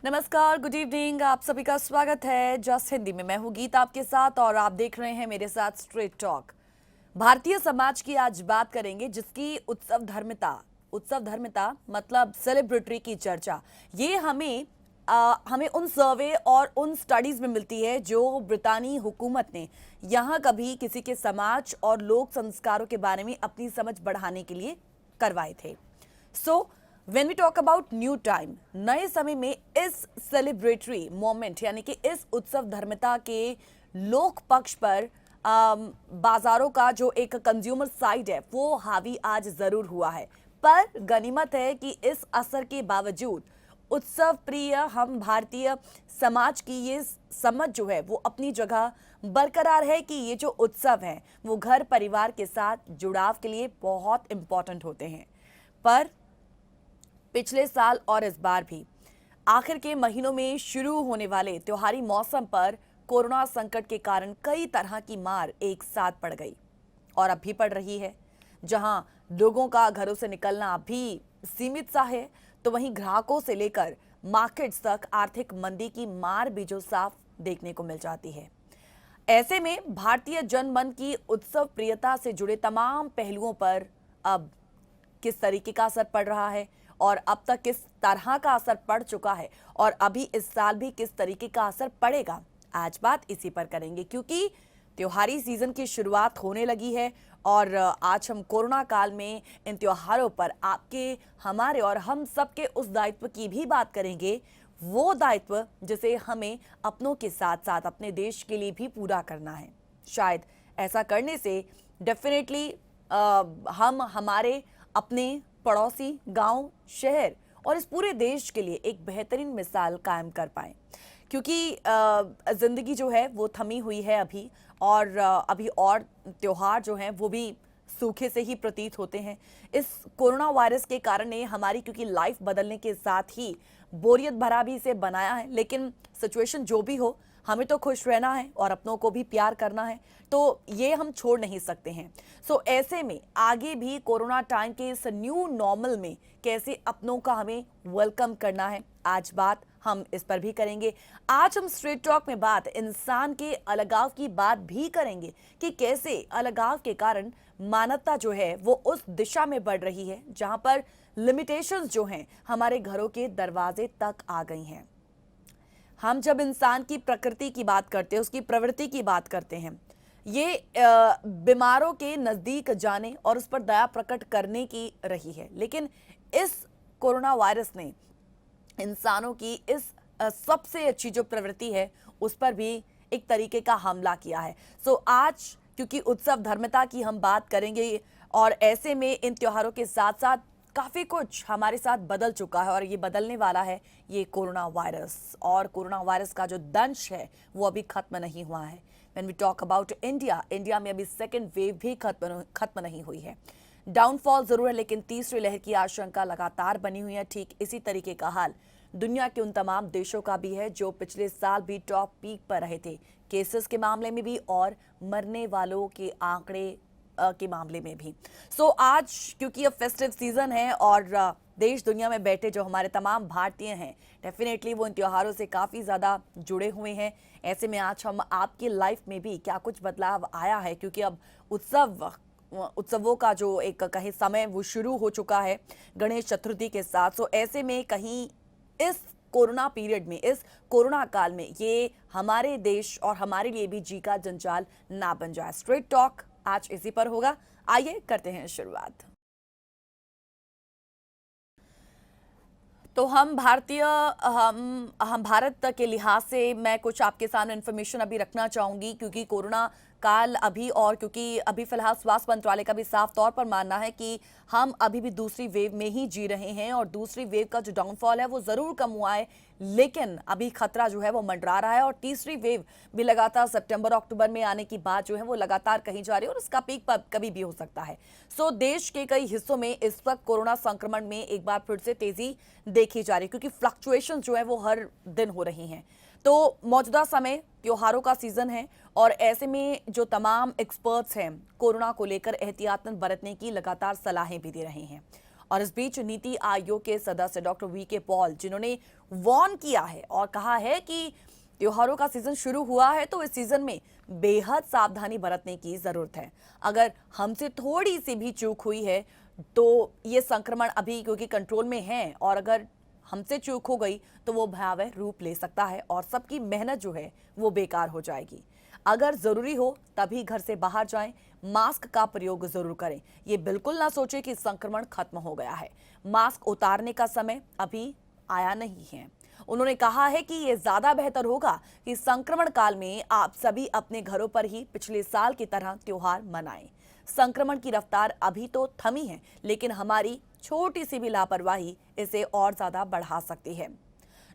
नमस्कार, good evening. आप सभी का स्वागत है जस्ट हिंदी में। मैं हूं गीत आपके साथ और आप देख रहे हैं मेरे साथ स्ट्रेट टॉक। भारतीय समाज की आज बात करेंगे जिसकी उत्सव धर्मिता मतलब सेलिब्रिटी की चर्चा। ये हमें उन सर्वे और उन स्टडीज में मिलती है जो ब्रितानी हुकूमत ने यहाँ कभी किसी के समाज और लोक संस्कारों के बारे में अपनी समझ बढ़ाने के लिए करवाए थे। So when we talk about new time, नए समय में इस सेलिब्रेटरी मोमेंट यानी कि इस उत्सव धर्मिता के लोक पक्ष पर बाजारों का जो एक कंज्यूमर साइड है वो हावी आज जरूर हुआ है। पर गनीमत है कि इस असर के बावजूद उत्सव प्रिय हम भारतीय समाज की ये समझ जो है वो अपनी जगह बरकरार है कि ये जो उत्सव है वो घर परिवार के साथ जुड़ाव के लिए बहुत इंपॉर्टेंट होते हैं। पर पिछले साल और इस बार भी आखिर के महीनों में शुरू होने वाले त्योहारी मौसम पर कोरोना संकट के कारण कई तरह की मार एक साथ पड़ गई और अब भी पड़ रही है। जहां लोगों का घरों से निकलना भी सीमित सा है, तो वहीं ग्राहकों से लेकर मार्केट्स तक आर्थिक मंदी की मार भी जो साफ देखने को मिल जाती है। ऐसे में भारतीय जनमन की उत्सव प्रियता से जुड़े तमाम पहलुओं पर अब किस तरीके का असर पड़ रहा है और अब तक किस तरह का असर पड़ चुका है और अभी इस साल भी किस तरीके का असर पड़ेगा, आज बात इसी पर करेंगे। क्योंकि त्योहारी सीजन की शुरुआत होने लगी है और आज हम कोरोना काल में इन त्योहारों पर आपके, हमारे और हम सबके उस दायित्व की भी बात करेंगे, वो दायित्व जिसे हमें अपनों के साथ साथ अपने देश के लिए भी पूरा करना है। शायद ऐसा करने से डेफिनेटली हम हमारे अपने पड़ोसी गांव, शहर और इस पूरे देश के लिए एक बेहतरीन मिसाल कायम कर पाएं। क्योंकि जिंदगी जो है वो थमी हुई है अभी और अभी और त्योहार जो हैं वो भी सूखे से ही प्रतीत होते हैं। इस कोरोना वायरस के कारण ने हमारी क्योंकि लाइफ बदलने के साथ ही बोरियत भरा भी इसे बनाया है, लेकिन सिचुएशन जो भी हो हमें तो खुश रहना है और अपनों को भी प्यार करना है, तो ये हम छोड़ नहीं सकते हैं। सो ऐसे में आगे भी कोरोना टाइम के इस न्यू नॉर्मल में कैसे अपनों का हमें वेलकम करना है, आज बात हम इस पर भी करेंगे। आज हम स्ट्रेट टॉक में बात इंसान के अलगाव की बात भी करेंगे कि कैसे अलगाव के कारण मानवता जो है वो उस दिशा में बढ़ रही है जहां पर लिमिटेशंस जो हैं हमारे घरों के दरवाजे तक आ गई हैं। हम जब इंसान की प्रकृति की बात करते हैं, उसकी प्रवृत्ति की बात करते हैं, ये बीमारों के नजदीक जाने और उस पर दया प्रकट करने की रही है। लेकिन इस कोरोना वायरस ने इंसानों की इस सबसे अच्छी जो प्रवृत्ति है उस पर भी एक तरीके का हमला किया है। सो आज क्योंकि उत्सव धर्मिता की हम बात करेंगे और ऐसे में इन त्योहारों के साथ साथ काफी कुछ हमारे साथ बदल चुका है और ये बदलने वाला है ये कोरोना वायरस। और कोरोना वायरस का जो दंश है वो अभी खत्म नहीं हुआ है। When we talk about India, India में अभी सेकेंड वेव भी खत्म नहीं हुई है। डाउनफॉल जरूर है लेकिन तीसरी लहर की आशंका लगातार बनी हुई है। ठीक इसी तरीके का हाल दुनिया के उन तमाम देशों का भी है जो पिछले साल भी टॉप पीक पर रहे थे, केसेस के मामले में भी और मरने वालों के आंकड़े के मामले में भी। सो आज क्योंकि अब फेस्टिव सीजन है और देश दुनिया में बैठे जो हमारे तमाम भारतीय हैं डेफिनेटली वो इन त्योहारों से काफ़ी ज़्यादा जुड़े हुए हैं। ऐसे में आज हम आपकी लाइफ में भी क्या कुछ बदलाव आया है, क्योंकि अब उत्सवों का जो एक कहीं समय वो शुरू हो चुका है गणेश चतुर्थी के साथ। सो ऐसे में कहीं इस कोरोना पीरियड में, इस कोरोना काल में ये हमारे देश और हमारे लिए भी जी का जंजाल ना बन जाए। स्ट्रेट टॉक आज इसी पर होगा। आइए करते हैं शुरुआत। तो हम भारत के लिहाज से मैं कुछ आपके सामने इन्फॉर्मेशन अभी रखना चाहूंगी, क्योंकि कोरोना काल अभी और क्योंकि अभी फिलहाल स्वास्थ्य मंत्रालय का भी साफ तौर पर मानना है कि हम अभी भी दूसरी वेव में ही जी रहे हैं और दूसरी वेव का जो डाउनफॉल है वो जरूर कम हुआ है, लेकिन अभी खतरा जो है वो मंडरा रहा है और तीसरी वेव भी लगातार सितंबर अक्टूबर में आने की बात जो है वो लगातार कही जा रही है और उसका पीक कभी भी हो सकता है। सो देश के कई हिस्सों में इस वक्त कोरोना संक्रमण में एक बार फिर से तेजी देखी जा रही है, क्योंकि फ्लक्चुएशन जो है वो हर दिन हो रही हैं। तो मौजूदा समय त्योहारों का सीजन है और ऐसे में जो तमाम एक्सपर्ट्स हैं कोरोना को लेकर एहतियातन बरतने की लगातार सलाहें भी दे रहे हैं और इस बीच नीति आयोग के सदस्य डॉक्टर वीके पॉल, जिन्होंने वार्न किया है और कहा है कि त्योहारों का सीजन शुरू हुआ है तो इस सीजन में बेहद सावधानी बरतने की जरूरत है। अगर हमसे थोड़ी सी भी चूक हुई है तो ये संक्रमण अभी क्योंकि कंट्रोल में है, और अगर हमसे चूक हो गई तो वो भयावह रूप ले सकता है और सबकी मेहनत जो है वो बेकार हो जाएगी। अगर जरूरी हो तभी घर से बाहर जाएं, मास्क का प्रयोग जरूर करें। ये बिल्कुल ना सोचें कि संक्रमण खत्म हो गया है। मास्क उतारने का समय अभी आया नहीं है। उन्होंने कहा है कि ये ज्यादा बेहतर होगा कि संक्रमण काल में आप सभी अपने घरों पर ही पिछले साल की तरह त्योहार मनाएं। संक्रमण की रफ्तार अभी तो थमी है, लेकिन हमारी छोटी सी भी लापरवाही इसे और ज्यादा बढ़ा सकती है।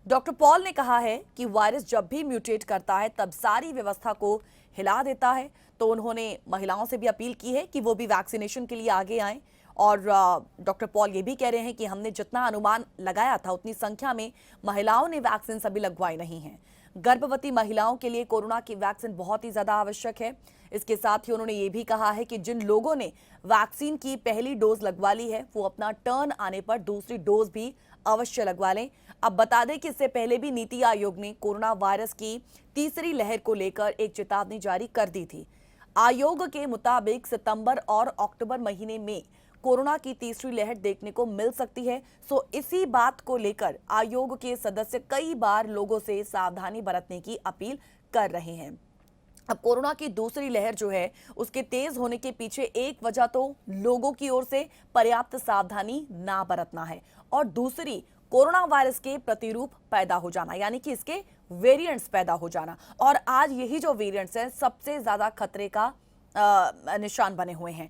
डॉक्टर पॉल ने कहा है कि वायरस जब भी म्यूटेट करता है तब सारी व्यवस्था को हिला देता है। तो उन्होंने महिलाओं से भी अपील की है कि वो भी वैक्सीनेशन के लिए आगे आएं। और डॉक्टर पॉल ये भी कह रहे हैं कि हमने जितना अनुमान लगाया था उतनी संख्या में महिलाओं ने वैक्सीन सभी लगवाई नहीं है। गर्भवती महिलाओं के लिए कोरोना की वैक्सीन बहुत ही ज्यादा आवश्यक है। इसके साथ ही उन्होंने ये भी कहा है कि जिन लोगों ने वैक्सीन की पहली डोज लगवा ली है वो अपना टर्न आने पर दूसरी डोज भी अवश्य लगवा लें। अब बता दें कि इससे पहले भी नीति आयोग ने कोरोना वायरस की तीसरी लहर को लेकर एक चेतावनी जारी कर दी थी। आयोग के मुताबिक सितंबर और अक्टूबर महीने में कोरोना की तीसरी लहर देखने को मिल सकती है। सो इसी बात को लेकर आयोग के सदस्य कई बार लोगों से सावधानी बरतने की अपील कर रहे हैं। अब कोरोना की दूसरी लहर जो है उसके तेज होने के पीछे एक वजह तो लोगों की ओर से पर्याप्त सावधानी ना बरतना है, और दूसरी कोरोना वायरस के प्रतिरूप पैदा हो जाना, यानी कि इसके वेरिएंट्स पैदा हो जाना। और आज यही जो वेरिएंट्स हैं सबसे ज्यादा खतरे का निशान बने हुए हैं।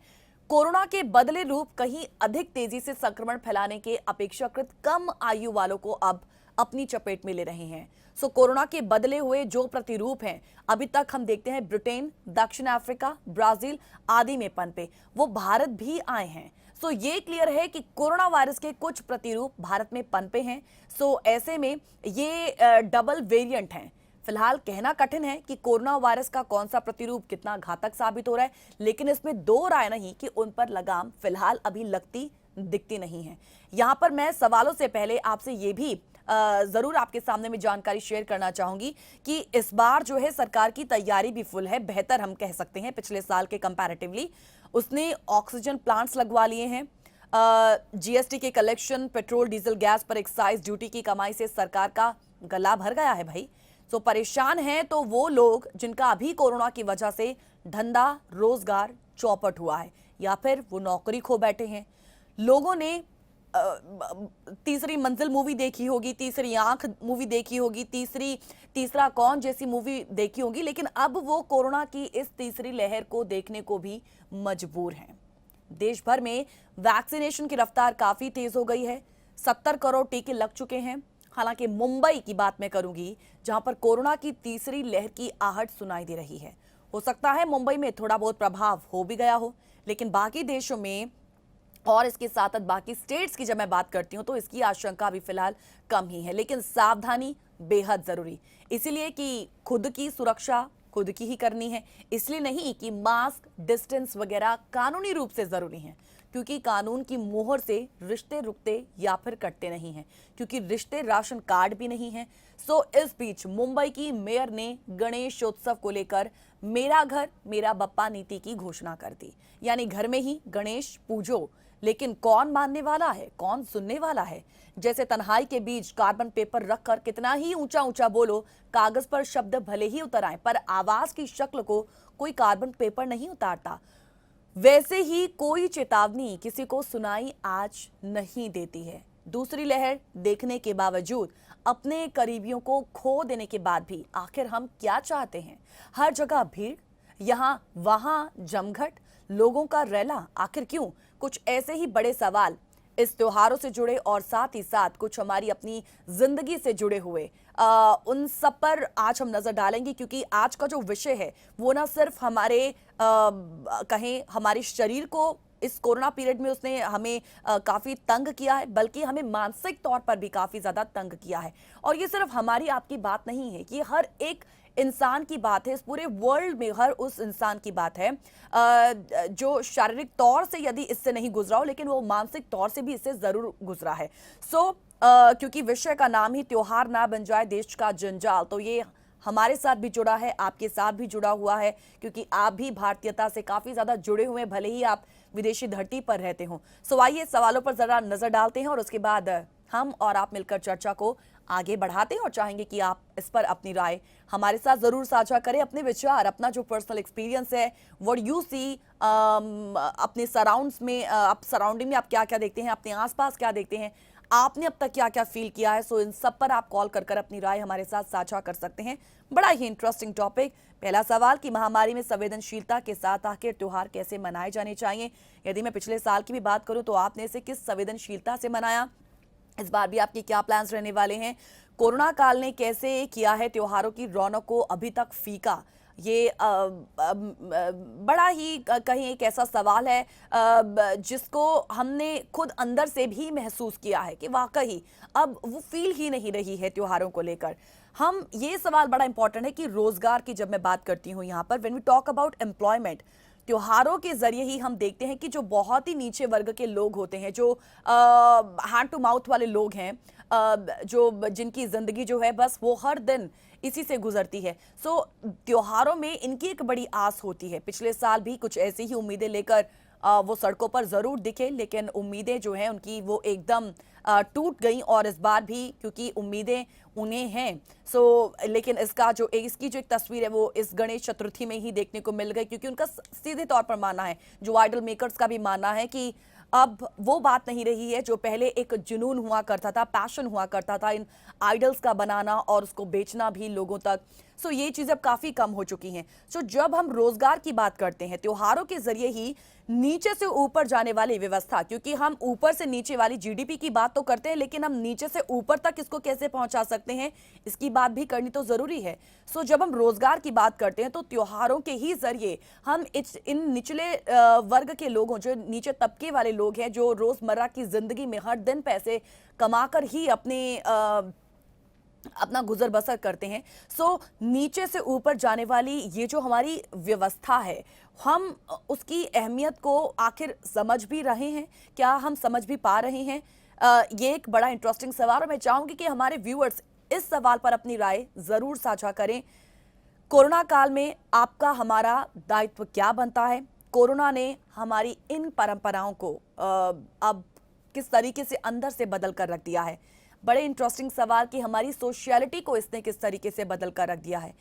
कोरोना के बदले रूप कहीं अधिक तेजी से संक्रमण फैलाने के अपेक्षाकृत कम आयु वालों को अब अपनी चपेट में ले रहे हैं। सो कोरोना के बदले हुए जो प्रतिरूप हैं, अभी तक हम देखते हैं ब्रिटेन, दक्षिण अफ्रीका, ब्राजील आदि में पनपे, वो भारत भी आए हैं। सो ये क्लियर है कि कोरोना वायरस के कुछ प्रतिरूप भारत में पनपे हैं। सो ऐसे में ये डबल वेरिएंट हैं। फिलहाल कहना कठिन है कि कोरोना वायरस का कौन सा प्रतिरूप कितना घातक साबित हो रहा है, लेकिन इसमें दो राय नहीं कि उन पर लगाम फिलहाल अभी लगती दिखती नहीं है। यहां पर मैं सवालों से पहले आपसे ये भी जरूर आपके सामने में जानकारी शेयर करना चाहूंगी कि इस बार जो है सरकार की तैयारी भी फुल है, बेहतर हम कह सकते हैं पिछले साल के कंपैरेटिवली। उसने ऑक्सीजन प्लांट्स लगवा लिए हैं। जीएसटी के कलेक्शन, पेट्रोल डीजल गैस पर एक्साइज ड्यूटी की कमाई से सरकार का गला भर गया है भाई। तो परेशान हैं तो वो लोग जिनका अभी कोरोना की वजह से धंधा रोजगार चौपट हुआ है, या फिर वो नौकरी खो बैठे हैं। लोगों ने तीसरी मंजिल मूवी देखी होगी, तीसरी आंख मूवी देखी होगी, तीसरा कौन जैसी मूवी देखी होगी, लेकिन अब वो कोरोना की इस तीसरी लहर को देखने को भी मजबूर हैं। देश भर में वैक्सीनेशन की रफ्तार काफी तेज हो गई है। 70 करोड़ टीके लग चुके हैं। हालांकि मुंबई की बात मैं करूंगी, जहां पर कोरोना की तीसरी लहर की आहट सुनाई दे रही है। हो सकता है मुंबई में थोड़ा बहुत प्रभाव हो भी गया हो, लेकिन बाकी देशों में और इसके साथ साथ बाकी स्टेट्स की जब मैं बात करती हूं तो इसकी आशंका भी फिलहाल कम ही है। लेकिन सावधानी बेहद जरूरी, इसीलिए कि खुद की सुरक्षा खुद की ही करनी है। इसलिए नहीं कि मास्क, डिस्टेंस वगैरह कानूनी रूप से जरूरी है, क्योंकि कानून की मोहर से रिश्ते रुकते या फिर कटते नहीं हैं, क्योंकि रिश्ते राशन कार्ड भी नहीं है। सो इस बीच मुंबई की मेयर ने गणेशोत्सव को लेकर मेरा घर मेरा बप्पा नीति की घोषणा कर दी, यानी घर में ही गणेश पूजो, लेकिन कौन मानने वाला है, कौन सुनने वाला है। जैसे तन्हाई के बीच कार्बन पेपर रखकर कितना ही ऊंचा ऊंचा बोलो, कागज पर शब्द भले ही उतर आए पर आवाज की शक्ल को कोई कार्बन पेपर नहीं उतारता। वैसे ही कोई चेतावनी किसी को सुनाई आज नहीं देती है। दूसरी लहर देखने के बावजूद, अपने करीबियों को खो देने के बाद भी आखिर हम क्या चाहते हैं? हर जगह भीड़, यहाँ वहां जमघट, लोगों का रैला, आखिर क्यों? कुछ ऐसे ही बड़े सवाल इस त्योहारों से जुड़े और साथ ही साथ कुछ हमारी अपनी जिंदगी से जुड़े हुए उन सब पर आज हम नजर डालेंगे, क्योंकि आज का जो विषय है वो ना सिर्फ हमारे कहें हमारे शरीर को इस कोरोना पीरियड में उसने हमें काफी तंग किया है, बल्कि हमें मानसिक तौर पर भी काफी ज्यादा तंग किया है। और ये सिर्फ हमारी आपकी बात नहीं है, ये हर एक इंसान की बात है, इस पूरे वर्ल्ड में हर उस इंसान की बात है जो शारीरिक तौर से यदि इससे नहीं गुजरा हो, लेकिन वो मानसिक तौर से भी इससे जरूर गुजरा है। क्योंकि विषय का नाम ही त्योहार ना बन जाए देश का जंजाल, तो ये हमारे साथ भी जुड़ा है, आपके साथ भी जुड़ा हुआ है, क्योंकि आप भी भारतीयता से काफी ज्यादा जुड़े हुए हैं, भले ही आप विदेशी धरती पर रहते हो। आइए सवालों पर जरा नजर डालते हैं और उसके बाद हम और आप मिलकर चर्चा को आगे बढ़ाते हैं और चाहेंगे कि आप इस पर अपनी राय हमारे साथ जरूर साझा करें, अपने विचार, अपना जो पर्सनल एक्सपीरियंस है, व्हाट यू सी अपने सराउंड्स में, आप सराउंडिंग में आप क्या क्या देखते हैं, अपने आसपास क्या देखते हैं, आपने अब तक क्या क्या फील किया है। इन सब पर आप कॉल कर अपनी राय हमारे साथ साझा कर सकते हैं। बड़ा ही इंटरेस्टिंग टॉपिक। पहला सवाल कि महामारी में संवेदनशीलता के साथ आखिर त्योहार कैसे मनाए जाने चाहिए। यदि मैं पिछले साल की भी बात करूं तो आपने इसे किस संवेदनशीलता से मनाया, इस बार भी आपके क्या प्लान्स रहने वाले हैं, कोरोना काल ने कैसे किया है त्योहारों की रौनक को अभी तक फीका। ये बड़ा ही कहीं एक ऐसा सवाल है जिसको हमने खुद अंदर से भी महसूस किया है कि वाकई अब वो फील ही नहीं रही है त्योहारों को लेकर। हम ये सवाल बड़ा इंपॉर्टेंट है कि रोजगार की जब मैं बात करती हूँ यहाँ पर, when we talk about employment, त्योहारों के जरिए ही हम देखते हैं कि जो बहुत ही नीचे वर्ग के लोग होते हैं, जो हैंड टू माउथ वाले लोग हैं, जो जिनकी जिंदगी जो है बस वो हर दिन इसी से गुजरती है। त्योहारों में इनकी एक बड़ी आस होती है। पिछले साल भी कुछ ऐसी ही उम्मीदें लेकर वो सड़कों पर जरूर दिखे, लेकिन उम्मीदें जो हैं उनकी वो एकदम टूट गई। और इस बार भी क्योंकि उम्मीदें उन्हें हैं, लेकिन इसकी जो एक तस्वीर है वो इस गणेश चतुर्थी में ही देखने को मिल गई, क्योंकि उनका सीधे तौर पर मानना है, जो आइडल मेकर्स का भी मानना है कि अब वो बात नहीं रही है जो पहले एक जुनून हुआ करता था, पैशन हुआ करता था इन आइडल्स का बनाना और उसको बेचना भी लोगों तक। ये चीजें अब काफी कम हो चुकी हैं। जब हम रोजगार की बात करते हैं, त्योहारों के जरिए ही नीचे से ऊपर जाने वाली व्यवस्था, क्योंकि हम ऊपर से नीचे वाली जीडीपी की बात तो करते हैं, लेकिन हम नीचे से ऊपर तक इसको कैसे पहुंचा सकते हैं, इसकी बात भी करनी तो जरूरी है। जब हम रोजगार की बात करते हैं तो त्योहारों के ही जरिए हम इन निचले वर्ग के लोगों, जो नीचे तबके वाले लोग हैं, जो रोजमर्रा की जिंदगी में हर दिन पैसे कमाकर ही अपना गुजर बसर करते हैं, नीचे से ऊपर जाने वाली ये जो हमारी व्यवस्था है, हम उसकी अहमियत को आखिर समझ भी रहे हैं क्या, हम समझ भी पा रहे हैं? ये एक बड़ा इंटरेस्टिंग सवाल है। मैं चाहूंगी कि हमारे व्यूअर्स इस सवाल पर अपनी राय जरूर साझा करें। कोरोना काल में आपका हमारा दायित्व क्या बनता है? कोरोना ने हमारी इन परंपराओं को अब किस तरीके से अंदर से बदल कर रख दिया है? बड़े इंटरेस्टिंग सवाल कि हमारी सोशलिटी को इसने किस तरीके से बदल कर रख दिया है।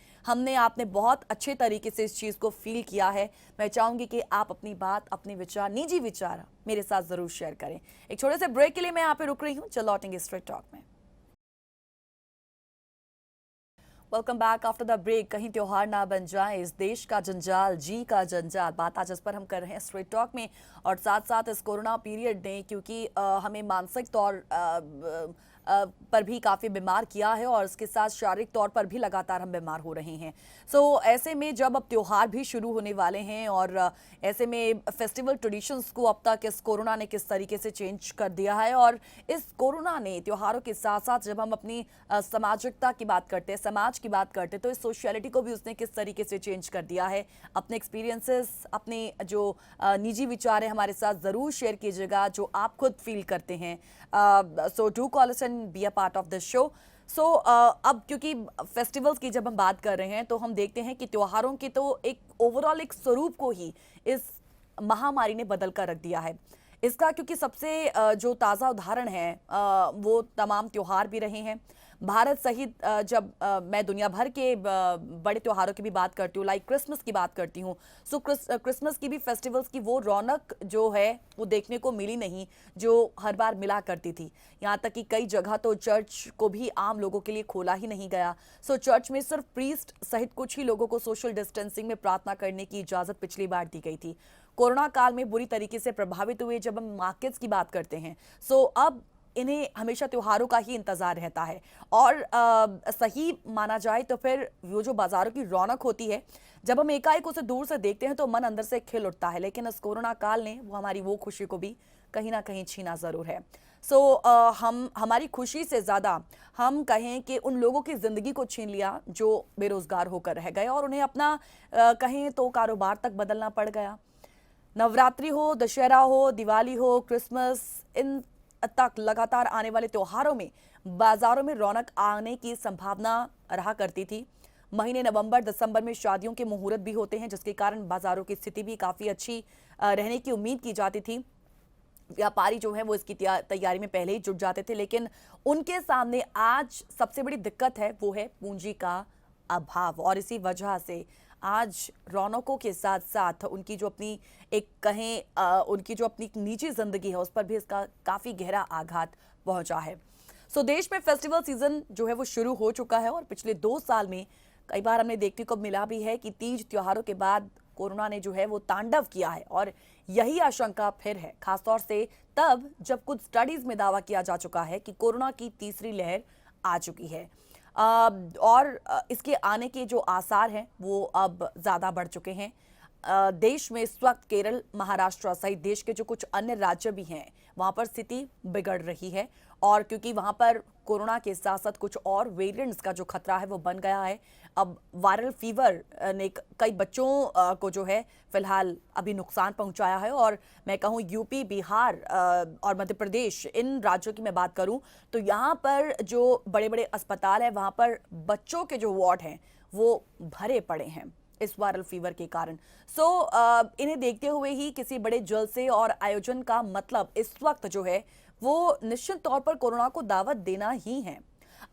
आपने बहुत अच्छे तरीके से इस चीज को फील किया है। मैं चाहूंगी कि आप अपनी बात, अपने विचार, निजी विचार मेरे साथ जरूर शेयर करें। एक छोटे से ब्रेक के लिए मैं यहाँ पे रुक रही हूँ, चलो लौटेंगे स्ट्रेट टॉक में। Welcome back after the break. कहीं त्योहार ना बन जाए इस देश का जंजाल, जी का जंजाल, बात आज इस पर हम कर रहे हैं स्ट्रेट टॉक में। और साथ साथ इस कोरोना पीरियड ने, क्योंकि हमें मानसिक तौर पर भी काफ़ी बीमार किया है और इसके साथ शारीरिक तौर पर भी लगातार हम बीमार हो रहे हैं। ऐसे में जब अब त्योहार भी शुरू होने वाले हैं और ऐसे में फेस्टिवल ट्रेडिशंस को अब तक इस कोरोना ने किस तरीके से चेंज कर दिया है, और इस कोरोना ने त्योहारों के साथ साथ जब हम अपनी सामाजिकता की बात करते हैं, समाज की बात करते हैं, तो इस सोशलिटी को भी उसने किस तरीके से चेंज कर दिया है। अपने एक्सपीरियंसेस, अपने जो निजी विचार है हमारे साथ ज़रूर शेयर कीजिएगा, जो आप खुद फील करते हैं। Do call us and be a part of this show. अब क्योंकि फेस्टिवल्स की जब हम बात कर रहे हैं तो हम देखते हैं कि त्योहारों के तो एक ओवरऑल एक स्वरूप को ही इस महामारी ने बदल कर रख दिया है। इसका क्योंकि सबसे जो ताज़ा उदाहरण है वो तमाम त्योहार भी रहे हैं। भारत सहित जब मैं दुनिया भर के बड़े त्योहारों की भी बात करती हूँ, लाइक क्रिसमस की बात करती हूँ, क्रिसमस की भी फेस्टिवल्स की वो रौनक जो है वो देखने को मिली नहीं जो हर बार मिला करती थी। यहाँ तक कि कई जगह तो चर्च को भी आम लोगों के लिए खोला ही नहीं गया। चर्च में सिर्फ प्रीस्ट सहित कुछ ही लोगों को सोशल डिस्टेंसिंग में प्रार्थना करने की इजाज़त पिछली बार दी गई थी। कोरोना काल में बुरी तरीके से प्रभावित हुए जब हम मार्केट्स की बात करते हैं, अब इन्हें हमेशा त्योहारों का ही इंतजार रहता है। और सही माना जाए तो फिर वो जो बाजारों की रौनक होती है, जब हम एकाएक उसे दूर से देखते हैं तो मन अंदर से खिल उठता है, लेकिन इस कोरोना काल ने वो हमारी वो खुशी को भी कहीं ना कहीं छीना जरूर है। हम हमारी खुशी से ज़्यादा हम कहें कि उन लोगों की ज़िंदगी को छीन लिया जो बेरोज़गार होकर रह गए और उन्हें अपना कहें तो कारोबार तक बदलना पड़ गया। नवरात्रि हो, दशहरा हो, दिवाली हो, क्रिसमस, इन तक लगातार आने वाले त्योहारों में बाजारों में रौनक आने की संभावना रहा करती थी। महीने नवंबर दिसंबर में शादियों के मुहूर्त भी होते हैं, जिसके कारण बाजारों की स्थिति भी काफ़ी अच्छी रहने की उम्मीद की जाती थी। व्यापारी जो है वो इसकी तैयारी में पहले ही जुट जाते थे, लेकिन उनके सामने आज सबसे बड़ी दिक्कत है वो है पूंजी का अभाव। और इसी वजह से आज रौनकों के साथ साथ उनकी जो अपनी एक कहें उनकी जो अपनी निजी जिंदगी है उस पर भी इसका काफी गहरा आघात पहुंचा है। देश में फेस्टिवल सीजन जो है वो शुरू हो चुका है और पिछले 2 साल में कई बार हमने देखने को मिला भी है कि तीज त्योहारों के बाद कोरोना ने जो है वो तांडव किया है और यही आशंका फिर है, खासतौर से तब जब कुछ स्टडीज में दावा किया जा चुका है कि कोरोना की तीसरी लहर आ चुकी है। और इसके आने के जो आसार हैं वो अब ज़्यादा बढ़ चुके हैं। देश में इस वक्त केरल, महाराष्ट्र सहित देश के जो कुछ अन्य राज्य भी हैं वहां पर स्थिति बिगड़ रही है और क्योंकि वहां पर कोरोना के साथ साथ कुछ और वेरिएंट्स का जो खतरा है वो बन गया है। अब वायरल फीवर ने कई बच्चों को जो है फिलहाल अभी नुकसान पहुंचाया है और मैं कहूं यूपी, बिहार और मध्य प्रदेश, इन राज्यों की मैं बात करूं तो यहां पर जो बड़े बड़े अस्पताल है वहां पर बच्चों के जो वार्ड हैं वो भरे पड़े हैं इस वायरल फीवर के कारण। इन्हें देखते हुए ही किसी बड़े जलसे और आयोजन का मतलब इस वक्त जो है वो निश्चित तौर पर कोरोना को दावत देना ही है।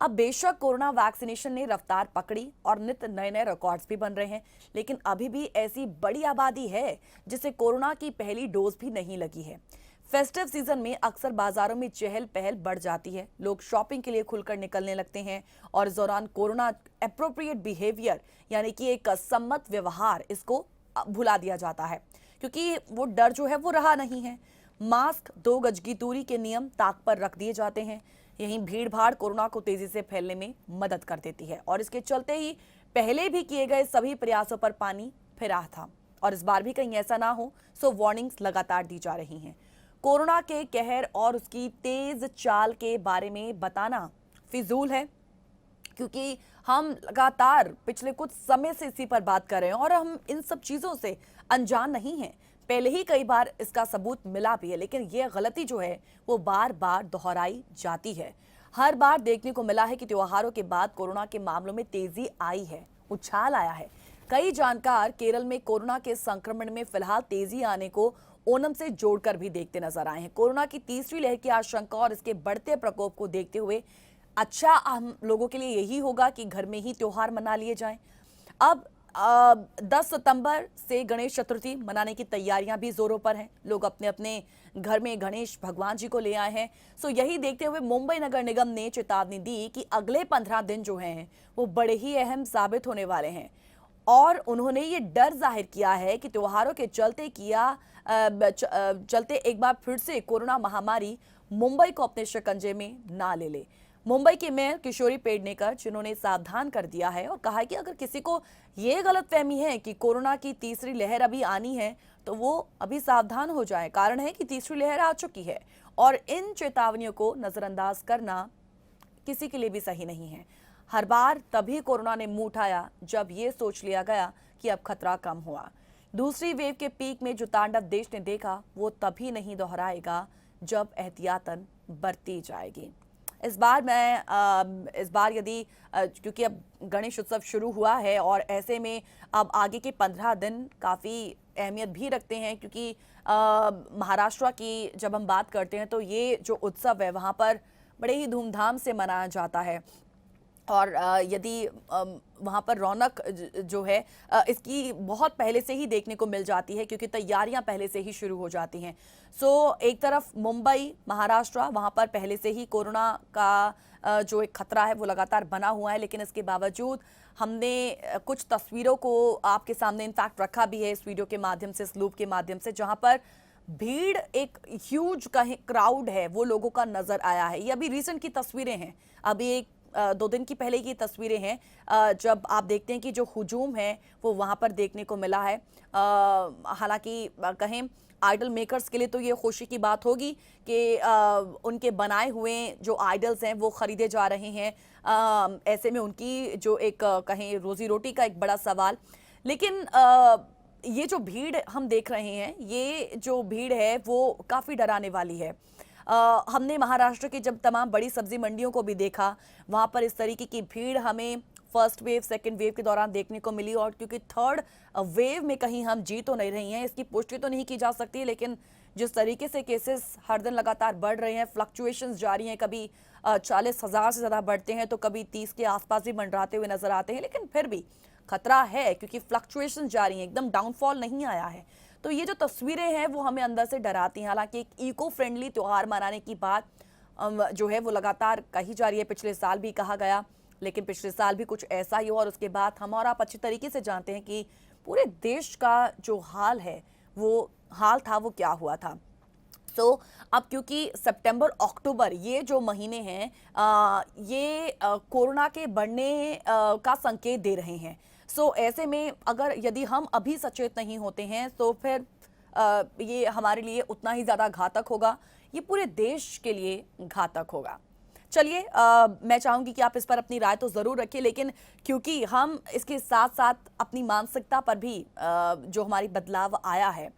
अब बेशक कोरोना वैक्सीनेशन ने रफ्तार पकड़ी और नित नए नए रिकॉर्ड्स भी बन रहे हैं, लेकिन अभी भी ऐसी बड़ी आबादी है जिसे कोरोना की पहली डोज भी नहीं लगी है। फेस्टिव सीजन में अक्सर बाजारों में चहल पहल बढ़ जाती है, लोग शॉपिंग के लिए खुलकर निकलने लगते हैं और इस दौरान कोरोना एप्रोप्रिएट बिहेवियर यानी कि एक सम्मत व्यवहार इसको भुला दिया जाता है क्योंकि वो डर जो है वो रहा नहीं है। मास्क, 2 गज की दूरी के नियम ताक पर रख दिए जाते हैं। यहीं भीड़ भाड़ कोरोना को तेजी से फैलने में मदद कर देती है और इसके चलते ही पहले भी किए गए सभी प्रयासों पर पानी फिरा था और इस बार भी कहीं ऐसा ना हो, सो वार्निंग्स लगातार दी जा रही हैं। कोरोना के कहर और उसकी तेज चाल के बारे में बताना फिजूल है क्योंकि हम लगातार पिछले कुछ समय से इसी पर बात कर रहे हैं और हम इन सब चीजों से अनजान नहीं हैं। पहले ही कई बार इसका सबूत मिला भी है, लेकिन यह गलती जो है वो बार बार दोहराई जाती है। हर बार देखने को मिला है कि त्योहारों के बाद कोरोना के मामलों में तेजी आई है, उछाल आया है। कई जानकार केरल में कोरोना के संक्रमण में फिलहाल तेजी आने को ओणम से जोड़कर भी देखते नजर आए हैं। कोरोना की तीसरी लहर की आशंका और इसके बढ़ते प्रकोप को देखते हुए अच्छा हम लोगों के लिए यही होगा कि घर में ही त्योहार मना लिए जाएं। अब 10 सितंबर से गणेश चतुर्थी मनाने की तैयारियां भी जोरों पर हैं। लोग अपने अपने घर में गणेश भगवान जी को ले आए हैं। यही देखते हुए मुंबई नगर निगम ने चेतावनी दी कि अगले 15 दिन जो हैं वो बड़े ही अहम साबित होने वाले हैं और उन्होंने ये डर जाहिर किया है कि त्योहारों के चलते एक बार फिर से कोरोना महामारी मुंबई को अपने शिकंजे में ना ले ले। मुंबई के मेयर किशोरी पेडनेकर जिन्होंने सावधान कर दिया है और कहा है कि अगर किसी को ये गलतफहमी है कि कोरोना की तीसरी लहर अभी आनी है तो वो अभी सावधान हो जाए। कारण है कि तीसरी लहर आ चुकी है और इन चेतावनियों को नजरअंदाज करना किसी के लिए भी सही नहीं है। हर बार तभी कोरोना ने मुंह उठाया जब ये सोच लिया गया कि अब खतरा कम हुआ। दूसरी वेव के पीक में जो तांडव देश ने देखा वो तभी नहीं दोहराएगा जब एहतियातन बरती जाएगी। इस बार यदि क्योंकि अब गणेश उत्सव शुरू हुआ है और ऐसे में अब आगे के 15 दिन काफ़ी अहमियत भी रखते हैं क्योंकि महाराष्ट्र की जब हम बात करते हैं तो ये जो उत्सव है वहाँ पर बड़े ही धूमधाम से मनाया जाता है और यदि वहाँ पर रौनक जो है इसकी बहुत पहले से ही देखने को मिल जाती है क्योंकि तैयारियां पहले से ही शुरू हो जाती हैं। एक तरफ मुंबई, महाराष्ट्र, वहाँ पर पहले से ही कोरोना का जो एक खतरा है वो लगातार बना हुआ है, लेकिन इसके बावजूद हमने कुछ तस्वीरों को आपके सामने इनफैक्ट रखा भी है इस वीडियो के माध्यम से, इस लूप के माध्यम से, जहाँ पर भीड़ एक ह्यूज क्राउड है वो लोगों का नजर आया है। ये अभी रिसेंट की तस्वीरें हैं, अभी एक 2 दिन की पहले की तस्वीरें हैं जब आप देखते हैं कि जो हुजूम है वो वहां पर देखने को मिला है। हालांकि कहें आइडल मेकर्स के लिए तो ये खुशी की बात होगी कि उनके बनाए हुए जो आइडल्स हैं वो खरीदे जा रहे हैं। ऐसे में उनकी जो एक कहें रोजी रोटी का एक बड़ा सवाल। लेकिन ये जो भीड़ हम देख रहे हैं, ये जो भीड़ है वो काफ़ी डराने वाली है। हमने महाराष्ट्र की जब तमाम बड़ी सब्जी मंडियों को भी देखा, वहाँ पर इस तरीके की भीड़ हमें फर्स्ट वेव सेकंड वेव के दौरान देखने को मिली। और क्योंकि थर्ड वेव में कहीं हम जी तो नहीं रही हैं, इसकी पुष्टि तो नहीं की जा सकती, लेकिन जिस तरीके से केसेस हर दिन लगातार बढ़ रहे हैं, फ्लक्चुएशंस जारी हैं, कभी 40,000 से ज़्यादा बढ़ते हैं तो कभी 30 के आसपास भी मंडराते हुए नजर आते हैं, लेकिन फिर भी खतरा है क्योंकि फ्लक्चुएशन जारी हैं, एकदम डाउनफॉल नहीं आया है। तो ये जो तस्वीरें हैं वो हमें अंदर से डराती हैं। हालांकि एक इको फ्रेंडली त्यौहार मनाने की बात जो है वो लगातार कही जा रही है, पिछले साल भी कहा गया, लेकिन पिछले साल भी कुछ ऐसा ही हुआ और उसके बाद हम और आप अच्छी तरीके से जानते हैं कि पूरे देश का जो हाल है वो हाल था वो क्या हुआ था। अब क्योंकि सितंबर अक्टूबर ये जो महीने हैं ये कोरोना के बढ़ने का संकेत दे रहे हैं। ऐसे में अगर यदि हम अभी सचेत नहीं होते हैं तो फिर ये हमारे लिए उतना ही ज़्यादा घातक होगा, ये पूरे देश के लिए घातक होगा। चलिए मैं चाहूँगी कि आप इस पर अपनी राय तो ज़रूर रखिए, लेकिन क्योंकि हम इसके साथ साथ अपनी मानसिकता पर भी जो हमारी बदलाव आया है,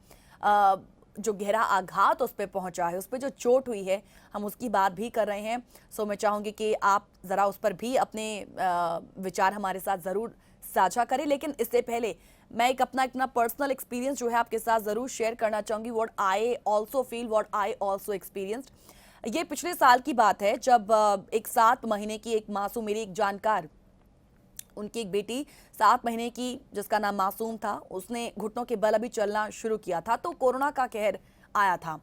जो गहरा आघात उस पर पहुंचा है, उस पर जो चोट हुई है, हम उसकी बात भी कर रहे हैं। मैं चाहूँगी कि आप ज़रा उस पर भी अपने विचार हमारे साथ ज़रूर साझा करें। लेकिन इससे पहले मैं एक अपना पर्सनल एक्सपीरियंस जो है आपके साथ ज़रूर शेयर करना चाहूँगी। What I also feel, what I also experienced. ये पिछले साल की बात है जब एक 7 महीने की एक मासूम, मेरी एक जानकार, उनकी एक बेटी 7 महीने की जिसका नाम मासूम था, उसने घुटनों के बल अभी चलना शुरू किया था तो कोरोना का कहर आया था।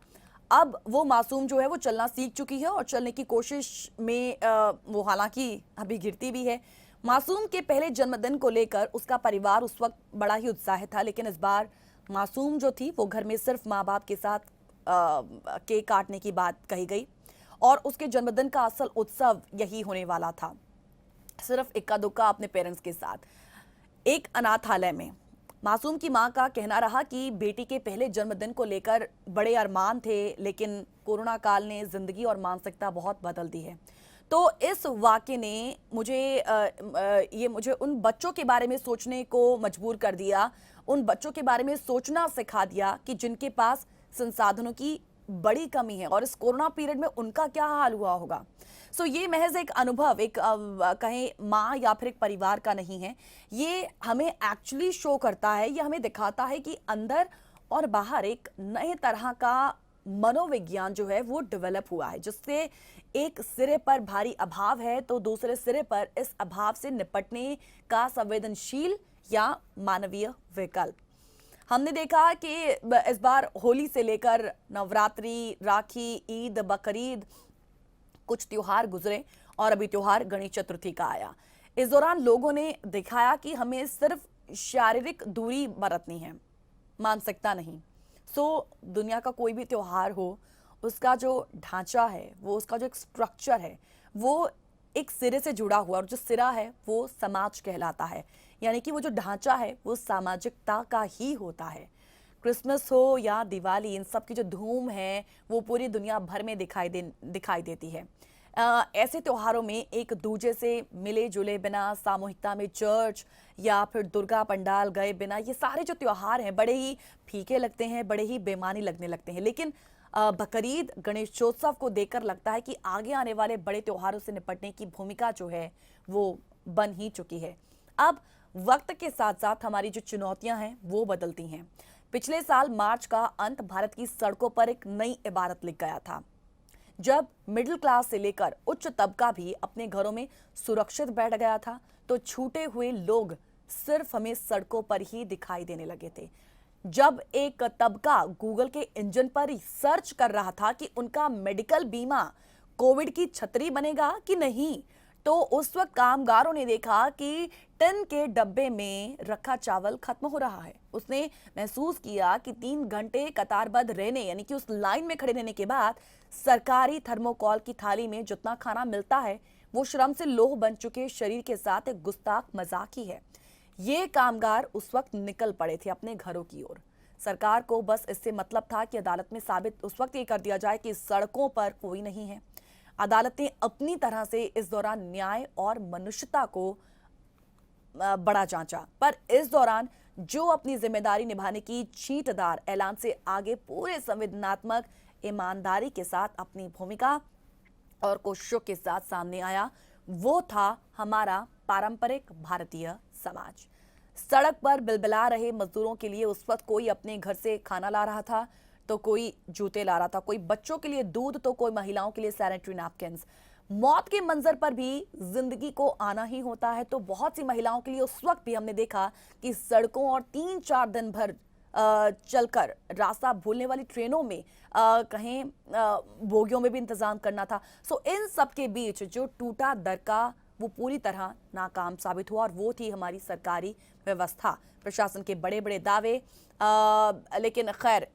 अब वो मासूम जो है वो चलना सीख चुकी है और चलने की कोशिश में वो हालांकि अभी गिरती भी है। मासूम के पहले जन्मदिन को लेकर उसका परिवार उस वक्त बड़ा ही उत्साहित था, लेकिन इस बार मासूम जो थी वो घर में सिर्फ माँ बाप के साथ केक काटने की बात कही गई और उसके जन्मदिन का असल उत्सव यही होने वाला था, सिर्फ इक्का दुक्का अपने पेरेंट्स के साथ एक अनाथालय में। मासूम की मां का कहना रहा कि बेटी के पहले जन्मदिन को लेकर बड़े अरमान थे, लेकिन कोरोना काल ने जिंदगी और मानसिकता बहुत बदल दी है। तो इस वाक़े ने मुझे उन बच्चों के बारे में सोचने को मजबूर कर दिया, उन बच्चों के बारे में सोचना सिखा दिया कि जिनके पास संसाधनों की बड़ी कमी है और इस कोरोना पीरियड में उनका क्या हाल हुआ होगा। ये महज एक अनुभव, एक कहें माँ या फिर एक परिवार का नहीं है, ये हमें एक्चुअली शो करता है, ये हमें दिखाता है कि अंदर और बाहर एक नए तरह का मनोविज्ञान जो है वो डेवलप हुआ है, जिससे एक सिरे पर भारी अभाव है तो दूसरे सिरे पर इस अभाव से निपटने का संवेदनशील या मानवीय विकल्प। हमने देखा कि इस बार होली से लेकर नवरात्रि, राखी, ईद, बकरीद, कुछ त्योहार गुजरे और अभी त्योहार गणेश चतुर्थी का आया। इस दौरान लोगों ने दिखाया कि हमें सिर्फ शारीरिक दूरी बरतनी है, मानसिकता नहीं। दुनिया का कोई भी त्योहार हो, उसका जो ढांचा है, वो उसका जो एक स्ट्रक्चर है, वो एक सिरे से जुड़ा हुआ और जो सिरा है वो समाज कहलाता है, यानी कि वो जो ढांचा है वो सामाजिकता का ही होता है। क्रिसमस हो या दिवाली, इन सब की जो धूम है वो पूरी दुनिया भर में दिखाई देती है। ऐसे त्योहारों में एक दूजे से मिले जुले बिना, सामूहिकता में चर्च या फिर दुर्गा पंडाल गए बिना, ये सारे जो त्योहार हैं बड़े ही फीके लगते हैं, बड़े ही बेमानी लगने लगते हैं। लेकिन बकरीद, गणेशोत्सव को देखकर लगता है कि आगे आने वाले बड़े त्योहारों से निपटने की भूमिका जो है वो बन ही चुकी है। अब वक्त के साथ साथ हमारी जो चुनौतियां हैं वो बदलती हैं। पिछले साल मार्च का अंत भारत की सड़कों पर एक नई इबारत लिख गया था, जब मिडिल क्लास से लेकर उच्च तबका भी अपने घरों में सुरक्षित बैठ गया था तो छूटे हुए लोग सिर्फ हमें सड़कों पर ही दिखाई देने लगे थे। जब एक तबका गूगल के इंजन पर सर्च कर रहा था कि उनका मेडिकल बीमा कोविड की छतरी बनेगा कि नहीं, तो उस वक्त कामगारों ने देखा कि टिन के डब्बे में रखा चावल खत्म हो रहा है। उसने महसूस किया कि 3 घंटे कतारबद्ध रहने, यानी कि उस लाइन में खड़े रहने के बाद सरकारी थर्मोकॉल की थाली में जितना खाना मिलता है वो श्रम से लोह बन चुके शरीर के साथ एक गुस्ताख मजाक ही है। ये कामगार उस वक्त निकल पड़े थे अपने घरों की ओर। सरकार को बस इससे मतलब था कि अदालत में साबित उस वक्त ये कर दिया जाए कि सड़कों पर कोई नहीं है। अदालत ने अपनी तरह से इस दौरान न्याय और मनुष्यता को बड़ा जांचा, पर इस दौरान जो अपनी जिम्मेदारी निभाने की छींटदार ऐलान से आगे पूरे संवेदनात्मक ईमानदारी के साथ अपनी भूमिका और कोशिशों के साथ सामने आया, वो था हमारा पारंपरिक भारतीय समाज। सड़क पर बिलबिला रहे मजदूरों के लिए उस वक्त कोई अपने घर से खाना ला रहा था, तो कोई जूते ला रहा था, कोई बच्चों के लिए दूध, तो कोई महिलाओं के लिए सैनिटरी नैपकिन्स। मौत के मंजर पर भी जिंदगी को आना ही होता है, तो बहुत सी महिलाओं के लिए उस वक्त भी हमने देखा कि सड़कों और 3-4 दिन भर चलकर रास्ता भूलने वाली ट्रेनों में कहीं बोगियों में भी इंतजाम करना था। सो इन सब के बीच जो टूटा दरका वो पूरी तरह नाकाम साबित हुआ, और वो थी हमारी सरकारी व्यवस्था, प्रशासन के बड़े बड़े दावे। लेकिन खैर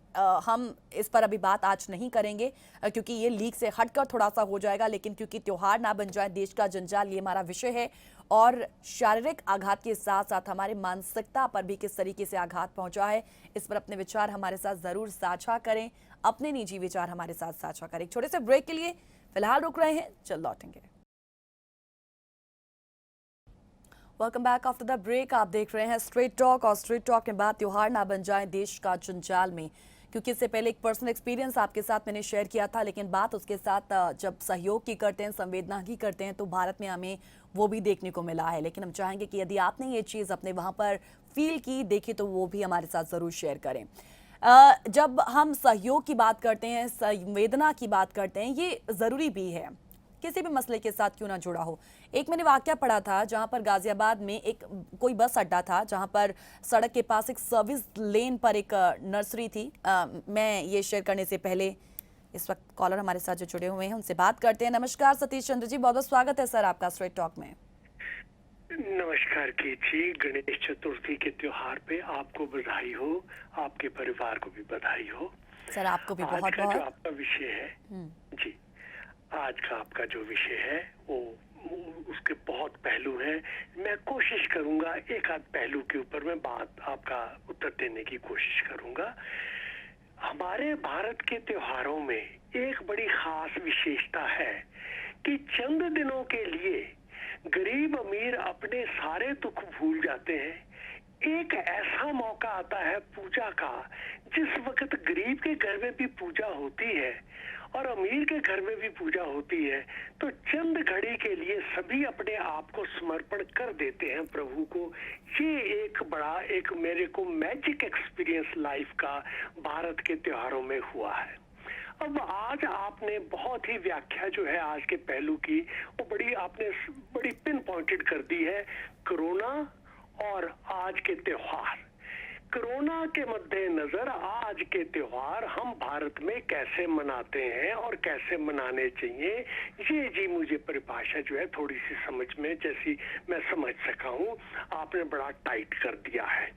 हम इस पर अभी बात आज नहीं करेंगे क्योंकि ये लीक से हटकर थोड़ा सा हो जाएगा, लेकिन क्योंकि त्योहार ना बन जाए देश का जंजाल, ये हमारा विषय है। और शारीरिक आघात के साथ साथ हमारे मानसिकता पर भी किस तरीके से आघात पहुंचा है, इस पर अपने विचार हमारे साथ जरूर साझा करें, अपने निजी विचार हमारे साथ साझा करें। एक छोटे से ब्रेक के लिए फिलहाल रुक रहे हैं, जल्द लौटेंगे। Welcome back after the break. आप देख रहे हैं स्ट्रेट टॉक, और स्ट्रेट टॉक में बात त्योहार ना बन जाए देश का जंजाल में, क्योंकि इससे पहले एक पर्सनल एक्सपीरियंस आपके साथ मैंने शेयर किया था, लेकिन बात उसके साथ जब सहयोग की करते हैं, संवेदना की करते हैं, तो भारत में हमें वो भी देखने को मिला है। लेकिन हम चाहेंगे कि यदि आपने ये चीज़ अपने वहाँ पर फील की, देखी, तो वो भी हमारे साथ ज़रूर शेयर करें। जब हम सहयोग की बात करते हैं, संवेदना की बात करते हैं, ये ज़रूरी भी है, किसी भी मसले के साथ क्यों ना जुड़ा हो। एक मैंने वाकया पढ़ा था जहां पर गाजियाबाद में एक कोई बस अड्डा था, जहां पर सड़क के पास एक सर्विस लेन पर एक नर्सरी थी। मैं ये शेयर करने से पहले इस वक्त कॉलर हमारे साथ जो जुड़े हुए हैं उनसे बात करते हैं। नमस्कार सतीश चंद्र जी, बहुत बहुत स्वागत है सर आपका स्ट्रेट टॉक में। नमस्कार कीर्ति, गणेश चतुर्थी के त्योहार पे आपको बधाई हो, आपके परिवार को भी बधाई हो। सर आपको भी बहुत बहुत। बहुत। जो आपका विषय है जी, आज का आपका जो विषय है वो उसके बहुत पहलू हैं। मैं कोशिश करूंगा एक आध पहलू के ऊपर मैं बात आपका उत्तर देने की कोशिश करूंगा। हमारे भारत के त्योहारों में एक बड़ी खास विशेषता है कि चंद दिनों के लिए गरीब अमीर अपने सारे दुख भूल जाते हैं। एक ऐसा मौका आता है पूजा का, जिस वक्त गरीब के घर में भी पूजा होती है और अमीर के घर में भी पूजा होती है, तो चंद घड़ी के लिए सभी अपने आप को समर्पण कर देते हैं प्रभु को। ये एक बड़ा एक मेरे को मैजिक एक्सपीरियंस लाइफ का भारत के त्योहारों में हुआ है। अब आज आपने बहुत ही व्याख्या जो है आज के पहलू की, वो आपने बड़ी पिन पॉइंटेड कर दी है, कोरोना और आज के त्योहार। कोरोना के मद्देनजर आज के त्योहार हम भारत में कैसे मनाते हैं और कैसे मनाने चाहिए, ये जी मुझे परिभाषा जो है थोड़ी सी समझ में जैसी मैं समझ सका हूँ, आपने बड़ा टाइट कर दिया है।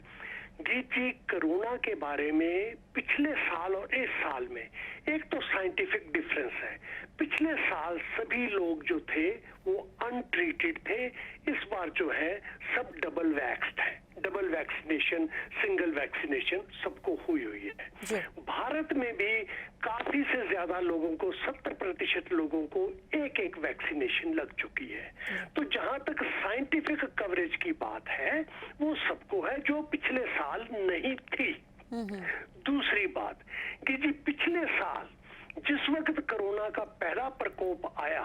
गीत जी, कोरोना के बारे में पिछले साल और इस साल में एक तो साइंटिफिक डिफरेंस है। पिछले साल सभी लोग जो थे वो अनट्रीटेड थे, इस बार जो है सब डबल वैक्स्ड है। डबल वैक्सीनेशन, सिंगल वैक्सीनेशन सबको हुई है। भारत में भी काफी से ज्यादा लोगों को, 70% लोगों को एक एक वैक्सीनेशन लग चुकी है। तो जहां तक साइंटिफिक कवरेज की बात है वो सबको है, जो पिछले साल नहीं थी। दूसरी बात कि जी पिछले साल जिस वक्त कोरोना का पहला प्रकोप आया,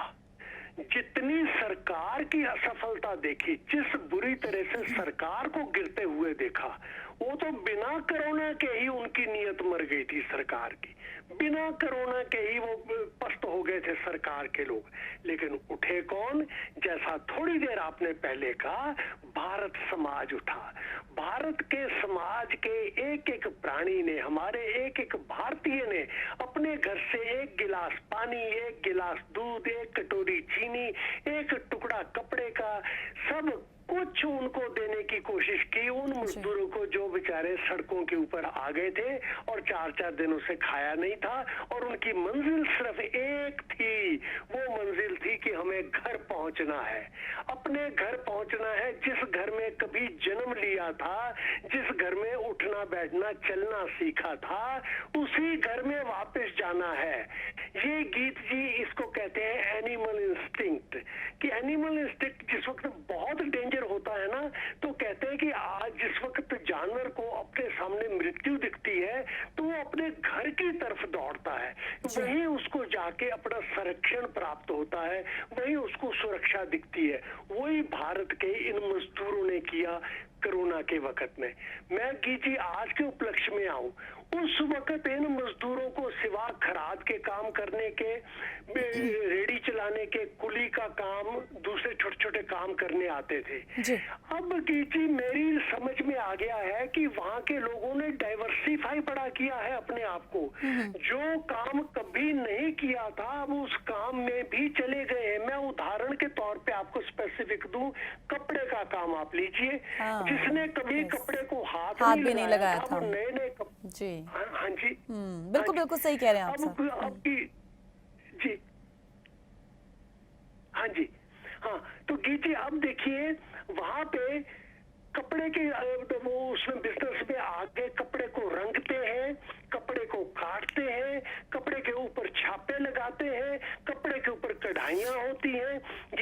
जितनी सरकार की असफलता देखी, जिस बुरी तरह से सरकार को गिरते हुए देखा, वो तो बिना कोरोना के ही उनकी नीयत मर गई थी सरकार की। बिना कोरोना के ही वो पस्त हो गए थे सरकार के लोग। लेकिन उठे कौन? जैसा थोड़ी देर आपने पहले कहा, भारत समाज उठा। भारत के समाज के एक एक प्राणी ने, हमारे एक एक भारतीय ने अपने घर से एक गिलास पानी, एक गिलास दूध, एक कटोरी चीनी, एक टुकड़ा कपड़े का, सब कुछ उनको देने की कोशिश की उन मजदूरों को जो बेचारे सड़कों के ऊपर आ गए थे और 4-4 दिनों से खाया नहीं था, और उनकी मंजिल सिर्फ एक थी, वो मंजिल थी कि हमें घर पहुंचना है, अपने घर पहुंचना है जिस घर में कभी जन्म लिया था, जिस घर में उठना बैठना चलना सीखा था, उसी घर में वापस जाना है। ये गीत जी इसको कहते हैं एनिमल इंस्टिंक्ट, कि एनिमल इंस्टिंक्ट जिस वक्त बहुत डेंजर होता है ना, तो कहते हैं कि आज जिस वक्त जानवर को अपने सामने मृत्यु दिखती है तो वो अपने घर की तरफ दौड़ता है, वहीं उसको जाके अपना संरक्षण प्राप्त होता है, वहीं उसको सुरक्षा दिखती है। वही भारत के इन मजदूरों ने किया कोरोना के वक्त में। मैं जी आज के उपलक्ष्य में आऊं, उस वक्त इन मजदूरों को सिवा खराद के काम करने के, रेडी चलाने के, कुली का काम, दूसरे छोटे छोटे काम करने आते थे। अब जी मेरी समझ में आ गया है कि वहां के लोगों ने डाइवर्सिफाई बड़ा किया है अपने आप को, जो काम कभी नहीं किया था अब उस काम में भी चले गए हैं। मैं उदाहरण के तौर पे आपको स्पेसिफिक दूं, कपड़े का काम आप लीजिए, जिसने कभी कपड़े को हाथ भी नहीं लगाया था, नए नए जी हाँ जी बिल्कुल बिल्कुल सही कह रहे हैं आप अब जी हाँ जी हाँ, तो जी अब देखिए वहां पे कपड़े के वो उसमें बिजनेस में आगे कपड़े को रंगते हैं, कपड़े को काटते हैं, कपड़े के ऊपर छापे लगाते हैं, कपड़े के ऊपर कढ़ाइयां होती हैं।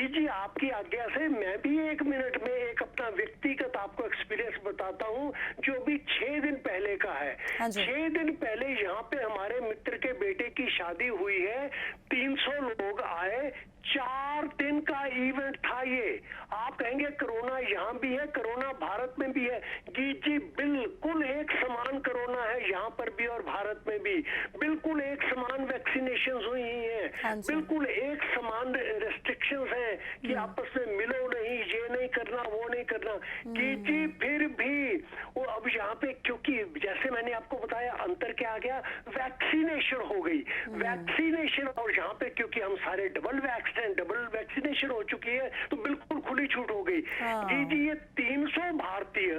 जी आपकी आज्ञा से मैं भी 1 मिनट में एक अपना व्यक्तिगत आपको एक्सपीरियंस बताता हूँ, जो भी 6 दिन पहले का है। 6 दिन पहले यहाँ पे हमारे मित्र के बेटे की शादी हुई है, 300 लोग आए, 4 दिन का इवेंट था ये। आप कहेंगे कोरोना यहाँ भी है, कोरोना भारत में भी है। जी बिल्कुल एक समान कोरोना है यहाँ पर भी और भारत में भी, बिल्कुल एक समान वैक्सीनेशन हुई हैं, बिल्कुल एक समान रेस्ट्रिक्शंस हैं कि आपस में मिलो नहीं, ये नहीं करना, वो नहीं करना। जी फिर भी वो अब यहाँ पे, क्योंकि जैसे मैंने आपको बताया अंतर क्या आ गया, वैक्सीनेशन हो गई, वैक्सीनेशन, और यहाँ पे क्योंकि हम सारे डबल वैक्सीनेशन हो चुकी है तो बिल्कुल खुली छूट हो गई। जी ये 300 भारतीय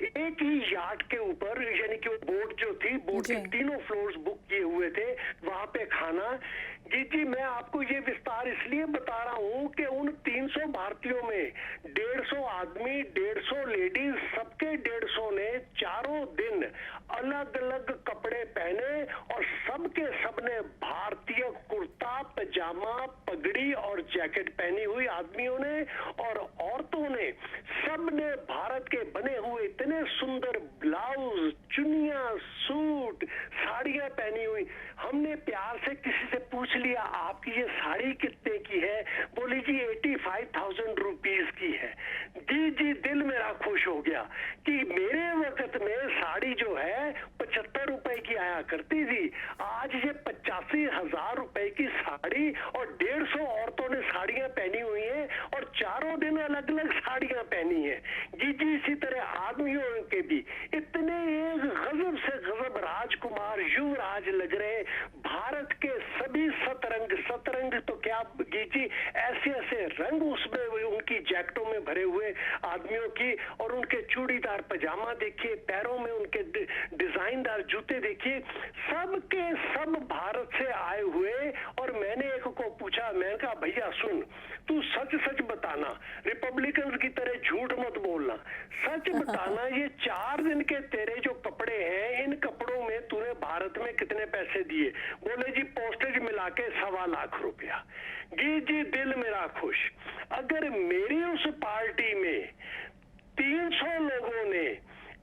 एक ही यार्ड के ऊपर, यानी कि वो बोट जो थी, बोट के तीनों फ्लोर्स बुक किए हुए थे, वहां पे खाना। जी मैं आपको ये विस्तार इसलिए बता रहा हूँ कि उन 300 भारतीयों में 150 आदमी, 150 लेडीज, सबके 150 ने चारों दिन अलग अलग कपड़े पहने और सबके सबने भारतीय कुर्ता पजामा, पगड़ी और जैकेट पहनी हुई आदमियों ने, और औरतों ने सबने भारत के बने हुए इतने सुंदर ब्लाउज, चुनिया, सूट, साड़ियां पहनी हुई। हमने प्यार से किसी से पूछ लिया आपकी ये साड़ी कितने की है, बोली जी 85,000 रुपीज की है। जी दिल मेरा खुश हो गया कि मेरे वक्त में साड़ी जो है 75 रुपए की आया करती थी, आज ये 85,000 रुपए की साड़ी, और 150 औरतों ने साड़ियां पहनी हुई हैं और चारों दिन अलग अलग साड़ियां पहनी है। जी इसी तरह आदमियों के भी इतने एक गजब से गजब राजकुमार, युवराज लग रहे। भारत के सभी सतरंग तो क्या जी ऐसे ऐसे रंग उसमें उनकी जैकेटों में भरे हुए आदमियों की, और उनके चूड़ीदार पजामा देखिए, पैरों में उनके डिजाइनदार जूते देखिए, सबके सब भारत से आए हुए। और मैंने एक को पूछा, मैंने कहा भैया सुन, तू सच सच बताना, रिपब्लिकन की तरह झूठ मत बोलना, सच बताना ये 4 दिन के तेरे जो कपड़े हैं, इन कपड़ों में तूने भारत में कितने पैसे दिए? बोले जी पोस्टेज मिला के 1.25 लाख रुपया। जी दिल मेरा खुश। अगर मेरी उस पार्टी में 300 लोगों ने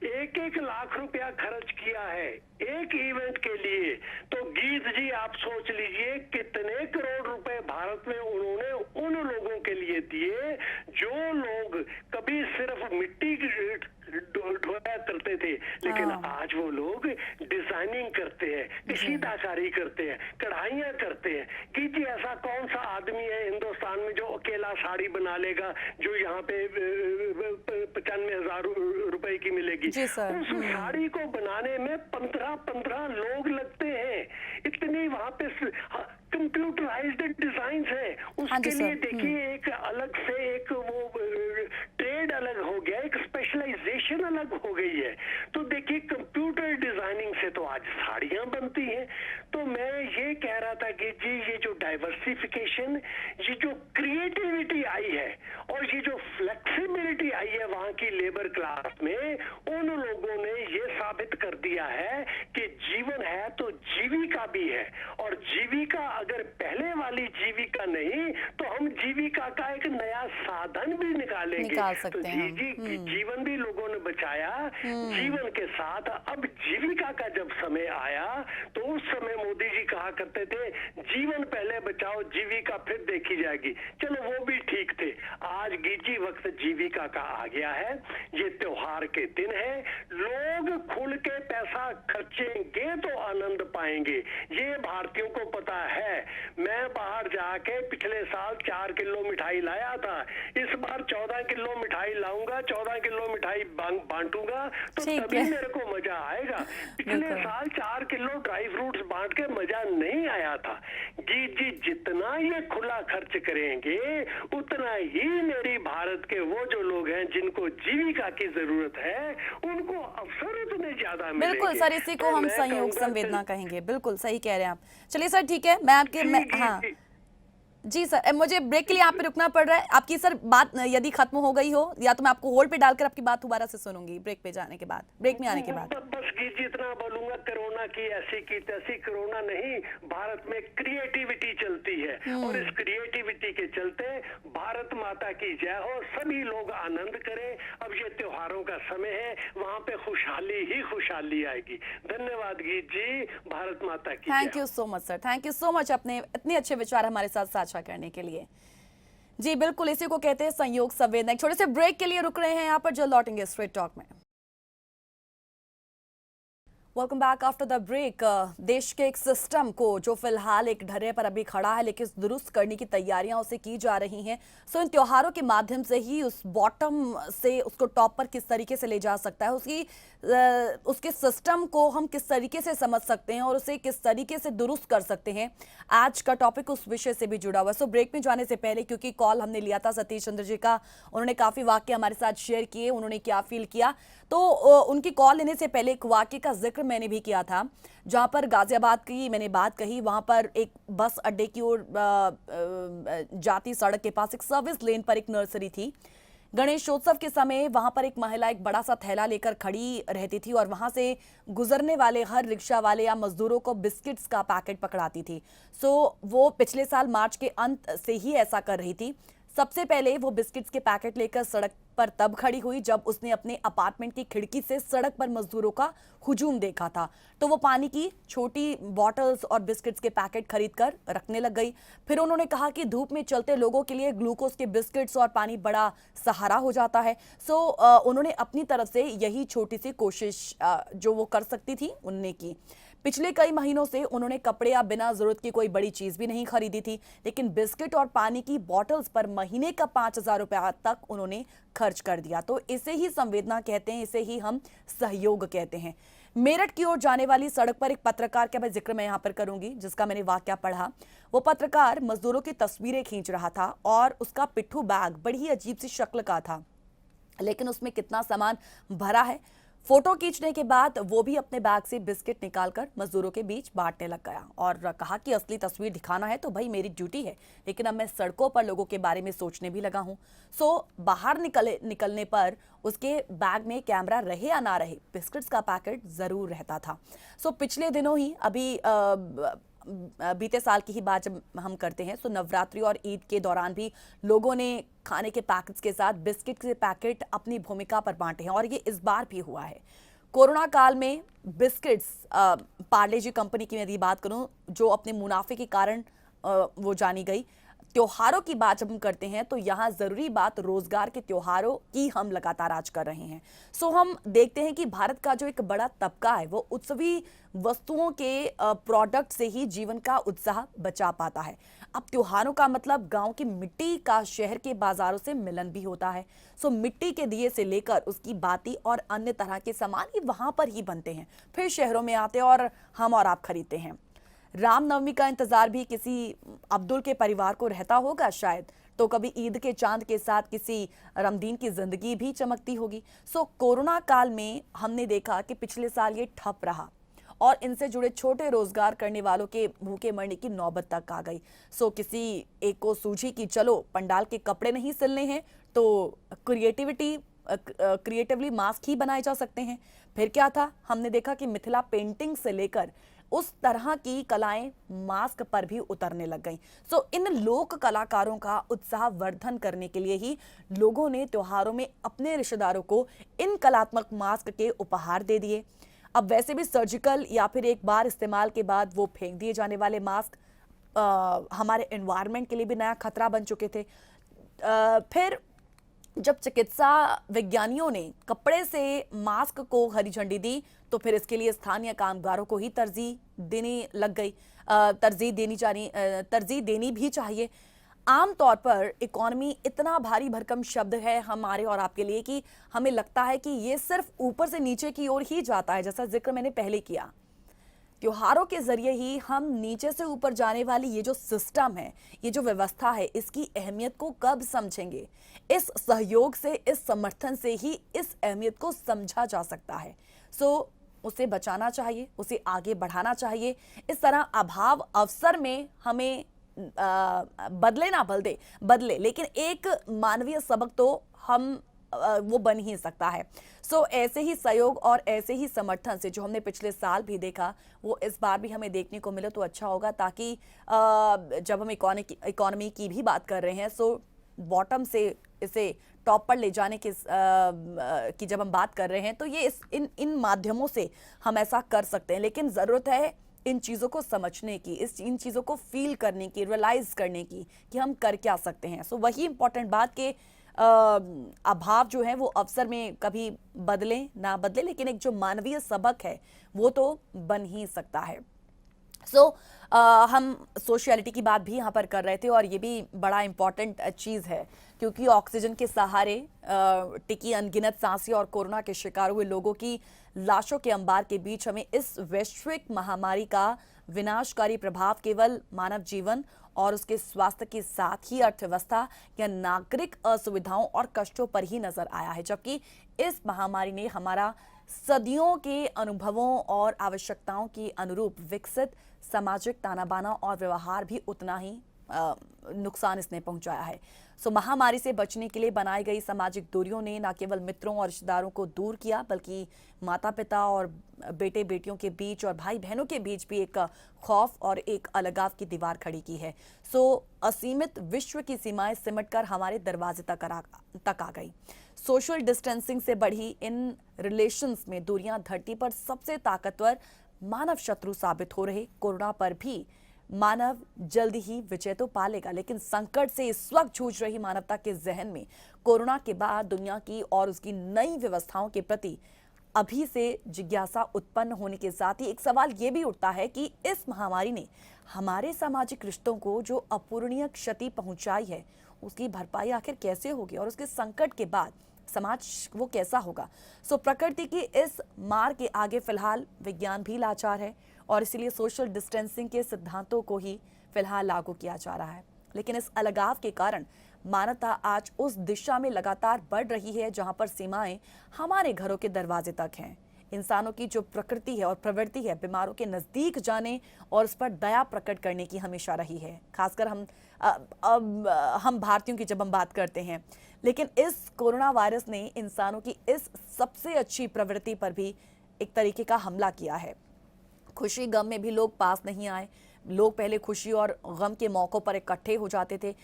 1-1 लाख रुपया खर्च किया है एक इवेंट के लिए, तो गीत जी आप सोच लीजिए कितने करोड़ रुपए भारत में उन्होंने उन लोगों के लिए दिए जो लोग कभी सिर्फ मिट्टी ढोया करते थे, लेकिन आज वो लोग डिजाइनिंग करते हैं, कशीदाकारी करते हैं, कढ़ाइयां करते हैं। कि जी ऐसा कौन सा आदमी है हिंदुस्तान में जो अकेला साड़ी बना लेगा जो यहाँ पे 95,000 रुपए की मिलेगी? उस साड़ी को बनाने में 15 लोग लगते हैं। इतनी वहां पे कंप्यूटराइज्ड डिजाइन है, उसके लिए देखिए एक अलग से एक वो ट्रेड अलग हो गया, एक स्पेशलाइजेशन अलग हो गई है। तो देखिए कंप्यूटर डिजाइनिंग से तो आज साड़ियां बनती हैं। तो मैं ये कह रहा था कि जी ये जो डाइवर्सिफिकेशन इनोवेशन, ये जो क्रिएटिविटी आई है और ये जो फ्लेक्सिबिलिटी आई है वहां की लेबर क्लास में, उन लोगों ने ये साबित कर दिया है कि जीवन है तो जीविका भी है, और जीविका अगर पहले वाली जीविका नहीं तो हम जीविका का एक नया साधन भी निकालेंगे। निकाल सकते तो हैं जीवन भी लोगों ने बचाया, जीवन के साथ अब जीविका का जब समय आया तो उस समय मोदी जी कहा करते थे जीवन पहले बचाओ, जीविका फिर देखी जाएगी। चलो वो भी ठीक थे। आज गीची वक्त जीविका का आ गया है, ये त्योहार के दिन है, लोग खुल के पैसा खर्चेंगे तो आनंद पाएंगे, ये भारतीयों को पता है। मैं बाहर जाके पिछले साल 4 किलो मिठाई लाया था, इस बार 14 किलो मिठाई लाऊंगा, 14 किलो मिठाई बांटूंगा, तो तभी मेरे को मजा आएगा। पिछले साल 4 किलो ड्राई फ्रूट्स बांट के मजा नहीं आया था। जी जितना ये खुला खर्च करेंगे उतना ही मेरी भारत के वो जो लोग हैं जिनको जीविका की जरूरत है उनको अवसर उतने ज्यादा मिलेंगे। बिल्कुल सर, इसी को हम संयोग संवेदना कहेंगे। बिल्कुल सही कह रहे हैं आप। चलिए सर ठीक है, मैं आपके हाँ जी सर, मुझे ब्रेक के लिए यहाँ पे रुकना पड़ रहा है। आपकी सर बात यदि खत्म हो गई हो या तो मैं आपको होल्ड पे डालकर आपकी बात दोबारा से सुनूंगी ब्रेक पे जाने के बाद, ब्रेक में आने के बाद। बस जितना बोलूंगा, कोरोना की ऐसी की तैसी, कोरोना नहीं, भारत में क्रिएटिविटी चलती है और इस क्रिएटिविटी के चलते भारत माता की जय हो, सभी लोग आनंद करें। अब ये त्योहारों का समय है, वहां पे खुशहाली ही खुशहाली आएगी। धन्यवाद गीत जी, भारत माता की। Thank you so much sir, thank you so much अपने इतने अच्छे विचार हमारे साथ साझा करने के लिए। जी बिल्कुल, इसी को कहते हैं संयोग संवेदना। एक छोटे से ब्रेक के लिए रुक रहे हैं यहाँ पर, जो लौटेंगे स्ट्रेट टॉक में। Welcome back after the break. देश के एक सिस्टम को जो फिलहाल एक ढर्रे पर अभी खड़ा है लेकिन दुरुस्त करने की तैयारियां उसे की जा रही हैं। सो इन त्योहारों के माध्यम से ही उस बॉटम से उसको टॉप पर किस तरीके से ले जा सकता है, उसके सिस्टम को हम किस तरीके से समझ सकते हैं और उसे किस तरीके से दुरुस्त कर सकते हैं, आज का टॉपिक उस विषय से भी जुड़ा हुआ है। सो ब्रेक में जाने से पहले, क्योंकि कॉल हमने लिया था सतीश चंद्र जी का, उन्होंने काफ़ी वाक्य हमारे साथ शेयर किए, उन्होंने क्या फील किया, तो उनकी कॉल लेने से पहले एक वाक्य का जिक्र मैंने भी किया था, जहां पर गाजियाबाद की मैंने बात कही। वहां पर एक बस अड्डे की ओर जाती सड़क के पास एक सर्विस लेन पर एक नर्सरी थी। गणेशोत्सव के समय वहां पर एक महिला एक बड़ा सा थैला लेकर खड़ी रहती थी और वहां से गुजरने वाले हर रिक्शा वाले या मजदूरों को बिस्किट्स का पैकेट पकड़ाती थी। सो वो पिछले साल मार्च के अंत से ही ऐसा कर रही थी। सबसे पहले वो बिस्किट्स के पैकेट लेकर सड़क पर तब खड़ी हुई जब उसने अपने अपार्टमेंट की खिड़की से सड़क पर मजदूरों का हुजूम देखा था, तो वो पानी की छोटी बॉटल्स और बिस्किट्स के पैकेट खरीदकर रखने लग गई। फिर उन्होंने कहा कि धूप में चलते लोगों के लिए ग्लूकोज के बिस्किट्स और पानी बड़ा सहारा हो जाता है। सो उन्होंने अपनी तरफ से यही छोटी सी कोशिश जो वो कर सकती थी उनने की। पिछले कई महीनों से उन्होंने कपड़े या बिना जरूरत की कोई बड़ी चीज भी नहीं खरीदी थी, लेकिन बिस्किट और पानी की बॉटल्स पर महीने का 5,000 रुपया तक उन्होंने खर्च कर दिया। तो इसे ही संवेदना कहते हैं, इसे ही हम सहयोग कहते हैं। मेरठ की ओर जाने वाली सड़क पर एक पत्रकार का जिक्र मैं यहाँ पर करूंगी, जिसका मैंने वाकया पढ़ा। वो पत्रकार मजदूरों की तस्वीरें खींच रहा था और उसका पिट्ठू बैग बड़ी अजीब सी शक्ल का था, लेकिन उसमें कितना सामान भरा है। फोटो खींचने के बाद वो भी अपने बैग से बिस्किट निकालकर मजदूरों के बीच बांटने लग गया और कहा कि असली तस्वीर दिखाना है तो भाई मेरी ड्यूटी है, लेकिन अब मैं सड़कों पर लोगों के बारे में सोचने भी लगा हूं। सो बाहर निकलने पर उसके बैग में कैमरा रहे या ना रहे, बिस्किट्स का पैकेट जरूर रहता था। सो पिछले दिनों ही अभी बीते साल की ही बात जब हम करते हैं, तो नवरात्रि और ईद के दौरान भी लोगों ने खाने के पैकेट्स के साथ बिस्किट के पैकेट अपनी भूमिका पर बांटे हैं और ये इस बार भी हुआ है। कोरोना काल में बिस्किट्स, पार्ले जी कंपनी की यदि बात करूं, जो अपने मुनाफे के कारण वो जानी गई। त्योहारों की बात जब हम करते हैं तो यहाँ जरूरी बात रोजगार के त्योहारों की हम लगातार आज कर रहे हैं। सो हम देखते हैं कि भारत का जो एक बड़ा तबका है वो उत्सवी वस्तुओं के प्रोडक्ट से ही जीवन का उत्साह बचा पाता है। अब त्योहारों का मतलब गांव की मिट्टी का शहर के बाजारों से मिलन भी होता है। सो मिट्टी के दिए से लेकर उसकी बाती और अन्य तरह के सामान ही वहां पर ही बनते हैं, फिर शहरों में आते हैं और हम और आप खरीदते हैं। रामनवमी का इंतजार भी किसी अब्दुल के परिवार को रहता होगा शायद, तो कभी ईद के चांद के साथ किसी रमदीन की जिंदगी भी चमकती होगी। सो कोरोना काल में हमने देखा कि पिछले साल ये ठप रहा और इनसे जुड़े छोटे रोजगार करने वालों के भूखे मरने की नौबत तक आ गई। सो किसी एक को सूझी कि चलो पंडाल के कपड़े नहीं सिलने हैं तो क्रिएटिवली मास्क ही बनाए जा सकते हैं। फिर क्या था, हमने देखा कि मिथिला पेंटिंग से लेकर उस तरह की कलाएं मास्क पर भी उतरने लग गईं। सो इन लोक कलाकारों का उत्साह वर्धन करने के लिए ही लोगों ने त्योहारों में अपने रिश्तेदारों को इन कलात्मक मास्क के उपहार दे दिए। अब वैसे भी सर्जिकल या फिर एक बार इस्तेमाल के बाद वो फेंक दिए जाने वाले मास्क हमारे एनवायरनमेंट के लिए भी नया खतरा बन चुके थे। फिर जब चिकित्सा विज्ञानियों ने कपड़े से मास्क को हरी झंडी दी तो फिर इसके लिए स्थानीय कामगारों को ही तरजीह देनी भी चाहिए। आमतौर पर इकोनॉमी इतना भारी भरकम शब्द है हमारे और आपके लिए कि हमें लगता है कि ये सिर्फ ऊपर से नीचे की ओर ही जाता है, जैसा जिक्र मैंने पहले किया। त्योहारों के जरिए ही हम नीचे से ऊपर जाने वाली ये जो सिस्टम है, ये जो व्यवस्था है, इसकी अहमियत को कब समझेंगे? इस सहयोग से, इस समर्थन से ही इस अहमियत को समझा जा सकता है। उसे बचाना चाहिए, उसे आगे बढ़ाना चाहिए। इस तरह अभाव अवसर में हमें बदले ना बदले, लेकिन एक मानवीय सबक तो हम वो बन ही सकता है। ऐसे ही सहयोग और ऐसे ही समर्थन से जो हमने पिछले साल भी देखा वो इस बार भी हमें देखने को मिले तो अच्छा होगा, ताकि जब हम इकोनॉमी की भी बात कर रहे हैं बॉटम से इसे टॉप पर ले जाने की जब हम बात कर रहे हैं तो ये इन माध्यमों से हम ऐसा कर सकते हैं। लेकिन ज़रूरत है इन चीज़ों को समझने की, इन चीज़ों को फील करने की, रियलाइज करने की कि हम कर क्या सकते हैं। वही इंपॉर्टेंट बात के अभाव जो है वो अवसर में कभी बदले ना बदले, लेकिन एक जो मानवीय सबक है वो तो बन ही सकता है। हम सोशियलिटी की बात भी यहाँ पर कर रहे थे और ये भी बड़ा इंपॉर्टेंट चीज़ है, क्योंकि ऑक्सीजन के सहारे टिकी अनगिनत सांसें और कोरोना के शिकार हुए लोगों की लाशों के अंबार के बीच हमें इस वैश्विक महामारी का विनाशकारी प्रभाव केवल मानव जीवन और उसके स्वास्थ्य के साथ ही अर्थव्यवस्था या नागरिक असुविधाओं और कष्टों पर ही नजर आया है, जबकि इस महामारी ने हमारा सदियों के अनुभवों और आवश्यकताओं के अनुरूप विकसित सामाजिक ताना बाना और व्यवहार भी उतना ही नुकसान इसने पहुंचाया है। महामारी से बचने के लिए बनाई गई सामाजिक दूरियों ने न केवल मित्रों और रिश्तेदारों को दूर किया, बल्कि माता पिता और बेटे बेटियों के बीच और भाई बहनों के बीच भी एक खौफ और एक अलगाव की दीवार खड़ी की है। असीमित विश्व की सीमाएं सिमटकर हमारे दरवाजे तक आ गई। सोशल डिस्टेंसिंग से बढ़ी इन रिलेशंस में दूरियां धरती पर सबसे ताकतवर मानव शत्रु साबित हो रहे कोरोना पर भी मानव जल्दी ही विजय तो पा लेगा, लेकिन संकट से इस वक्त जूझ रही मानवता के जहन में कोरोना के बाद दुनिया की और उसकी नई व्यवस्थाओं के प्रति अभी से जिज्ञासा उत्पन्न होने के साथ ही एक सवाल ये भी उठता है कि इस महामारी ने हमारे सामाजिक रिश्तों को जो अपूरणीय क्षति पहुंचाई है उसकी भरपाई आखिर कैसे होगी और उसके संकट के बाद समाज वो कैसा होगा। प्रकृति की इस मार के आगे फिलहाल विज्ञान भी लाचार है और इसीलिए सोशल डिस्टेंसिंग के सिद्धांतों को ही फिलहाल लागू किया जा रहा है। लेकिन इस अलगाव के कारण मानवता आज उस दिशा में लगातार बढ़ रही है जहां पर सीमाएं हमारे घरों के दरवाजे तक हैं। इंसानों की जो प्रकृति है और प्रवृत्ति है बीमारों के नजदीक जाने और उस पर दया प्रकट करने की हमेशा रही है, खासकर हम भारतीयों की जब हम बात करते हैं। लेकिन इस कोरोना वायरस ने इंसानों की इस सबसे अच्छी प्रवृत्ति पर भी एक तरीके का हमला किया है। खुशी गम में भी लोग पास नहीं आए। लोग पहले खुशी और गम के मौकों पर इकट्ठे हो जाते थे।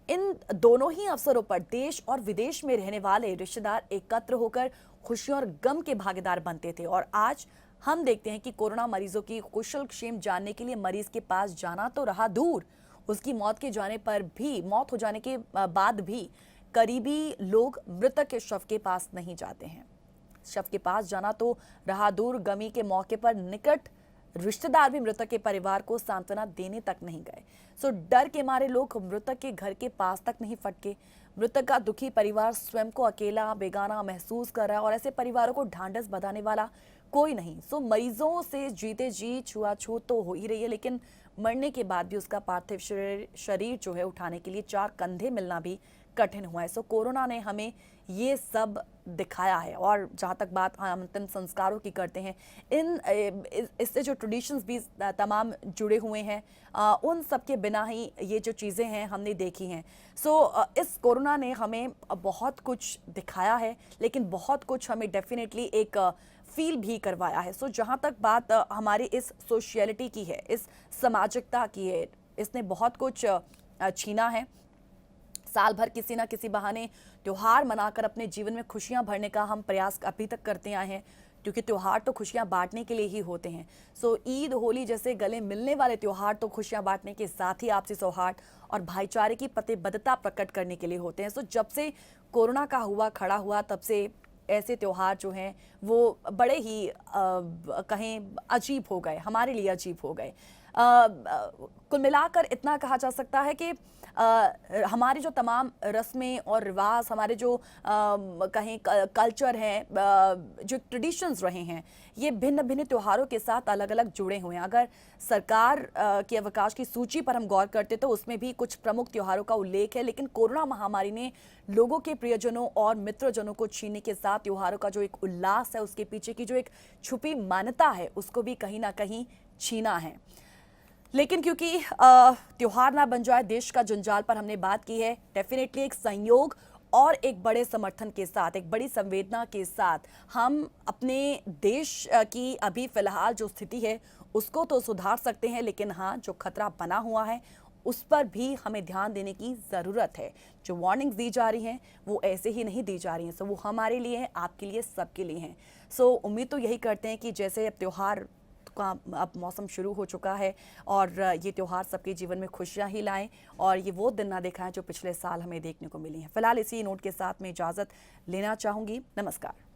इन दोनों ही अवसरों पर देश और विदेश में रहने वाले रिश्तेदार एकत्र होकर खुशी और गम के भागीदार बनते थे और आज हम देखते हैं कि कोरोना मरीजों की कुशल क्षेम जानने के लिए मरीज के पास जाना तो रहा दूर, उसकी मौत हो जाने के बाद भी करीबी लोग मृतक के शव के पास नहीं जाते हैं। शव के पास जाना तो रहा दूर, गमी के मौके पर निकट रिश्तेदार भी मृतक के परिवार को सांत्वना देने तक नहीं गए। डर के मारे लोग मृतक के घर के पास तक नहीं फटके। मृतक का दुखी परिवार स्वयं को अकेला बेगाना महसूस कर रहा है और ऐसे परिवारों को ढांढस बंधाने वाला कोई नहीं। मरीजों से जीते जी छुआछूत तो हो ही रही है, लेकिन मरने के बाद भी उसका पार्थिव शरीर जो है उठाने के लिए 4 कंधे मिलना भी कठिन हुआ है। सो कोरोना ने हमें ये सब दिखाया है। और जहाँ तक बात हम अंतिम संस्कारों की करते हैं, इससे जो ट्रेडिशंस भी तमाम जुड़े हुए हैं, उन सब के बिना ही ये जो चीज़ें हैं हमने देखी हैं। सो इस कोरोना ने हमें बहुत कुछ दिखाया है, लेकिन बहुत कुछ हमें डेफिनेटली एक फील भी करवाया है। सो जहाँ तक बात हमारी इस सोशियलिटी की है, इस सामाजिकता की है, इसने बहुत कुछ छीना है। साल भर किसी ना किसी बहाने त्योहार मनाकर अपने जीवन में खुशियां भरने का हम प्रयास अभी तक करते आए हैं, क्योंकि त्योहार तो खुशियां बांटने के लिए ही होते हैं। सो ईद, होली जैसे गले मिलने वाले त्योहार तो खुशियां बांटने के साथ ही आपसी सौहार्द और भाईचारे की प्रतिबद्धता प्रकट करने के लिए होते हैं। सो जब से कोरोना का खड़ा हुआ, तब से ऐसे त्योहार जो हैं वो बड़े ही कहें अजीब हो गए, हमारे लिए अजीब हो गए। कुल मिलाकर इतना कहा जा सकता है कि हमारे जो तमाम रस्में और रिवाज, हमारे जो कहें कल्चर हैं, जो ट्रेडिशंस रहे हैं, ये भिन्न भिन्न त्योहारों के साथ अलग अलग जुड़े हुए हैं। अगर सरकार के अवकाश की सूची पर हम गौर करते तो उसमें भी कुछ प्रमुख त्योहारों का उल्लेख है, लेकिन कोरोना महामारी ने लोगों के प्रियजनों और मित्रजनों को छीनने के साथ त्योहारों का जो एक उल्लास है, उसके पीछे की जो एक छुपी मान्यता है, उसको भी कहीं ना कहीं छीना है। लेकिन क्योंकि त्योहार ना बन जाए देश का जंजाल पर हमने बात की है, डेफिनेटली एक संयोग और एक बड़े समर्थन के साथ, एक बड़ी संवेदना के साथ हम अपने देश की अभी फिलहाल जो स्थिति है उसको तो सुधार सकते हैं, लेकिन हाँ, जो खतरा बना हुआ है उस पर भी हमें ध्यान देने की ज़रूरत है। जो वार्निंग्स दी जा रही हैं वो ऐसे ही नहीं दी जा रही हैं। सो वो हमारे लिए हैं, आपके लिए, सबके लिए हैं। सो उम्मीद तो यही करते हैं कि जैसे अब त्योहार का अब मौसम शुरू हो चुका है और ये त्योहार सबके जीवन में खुशियां ही लाएं और ये वो दिन ना दिखाएं जो पिछले साल हमें देखने को मिली हैं। फिलहाल इसी नोट के साथ मैं इजाज़त लेना चाहूँगी। नमस्कार।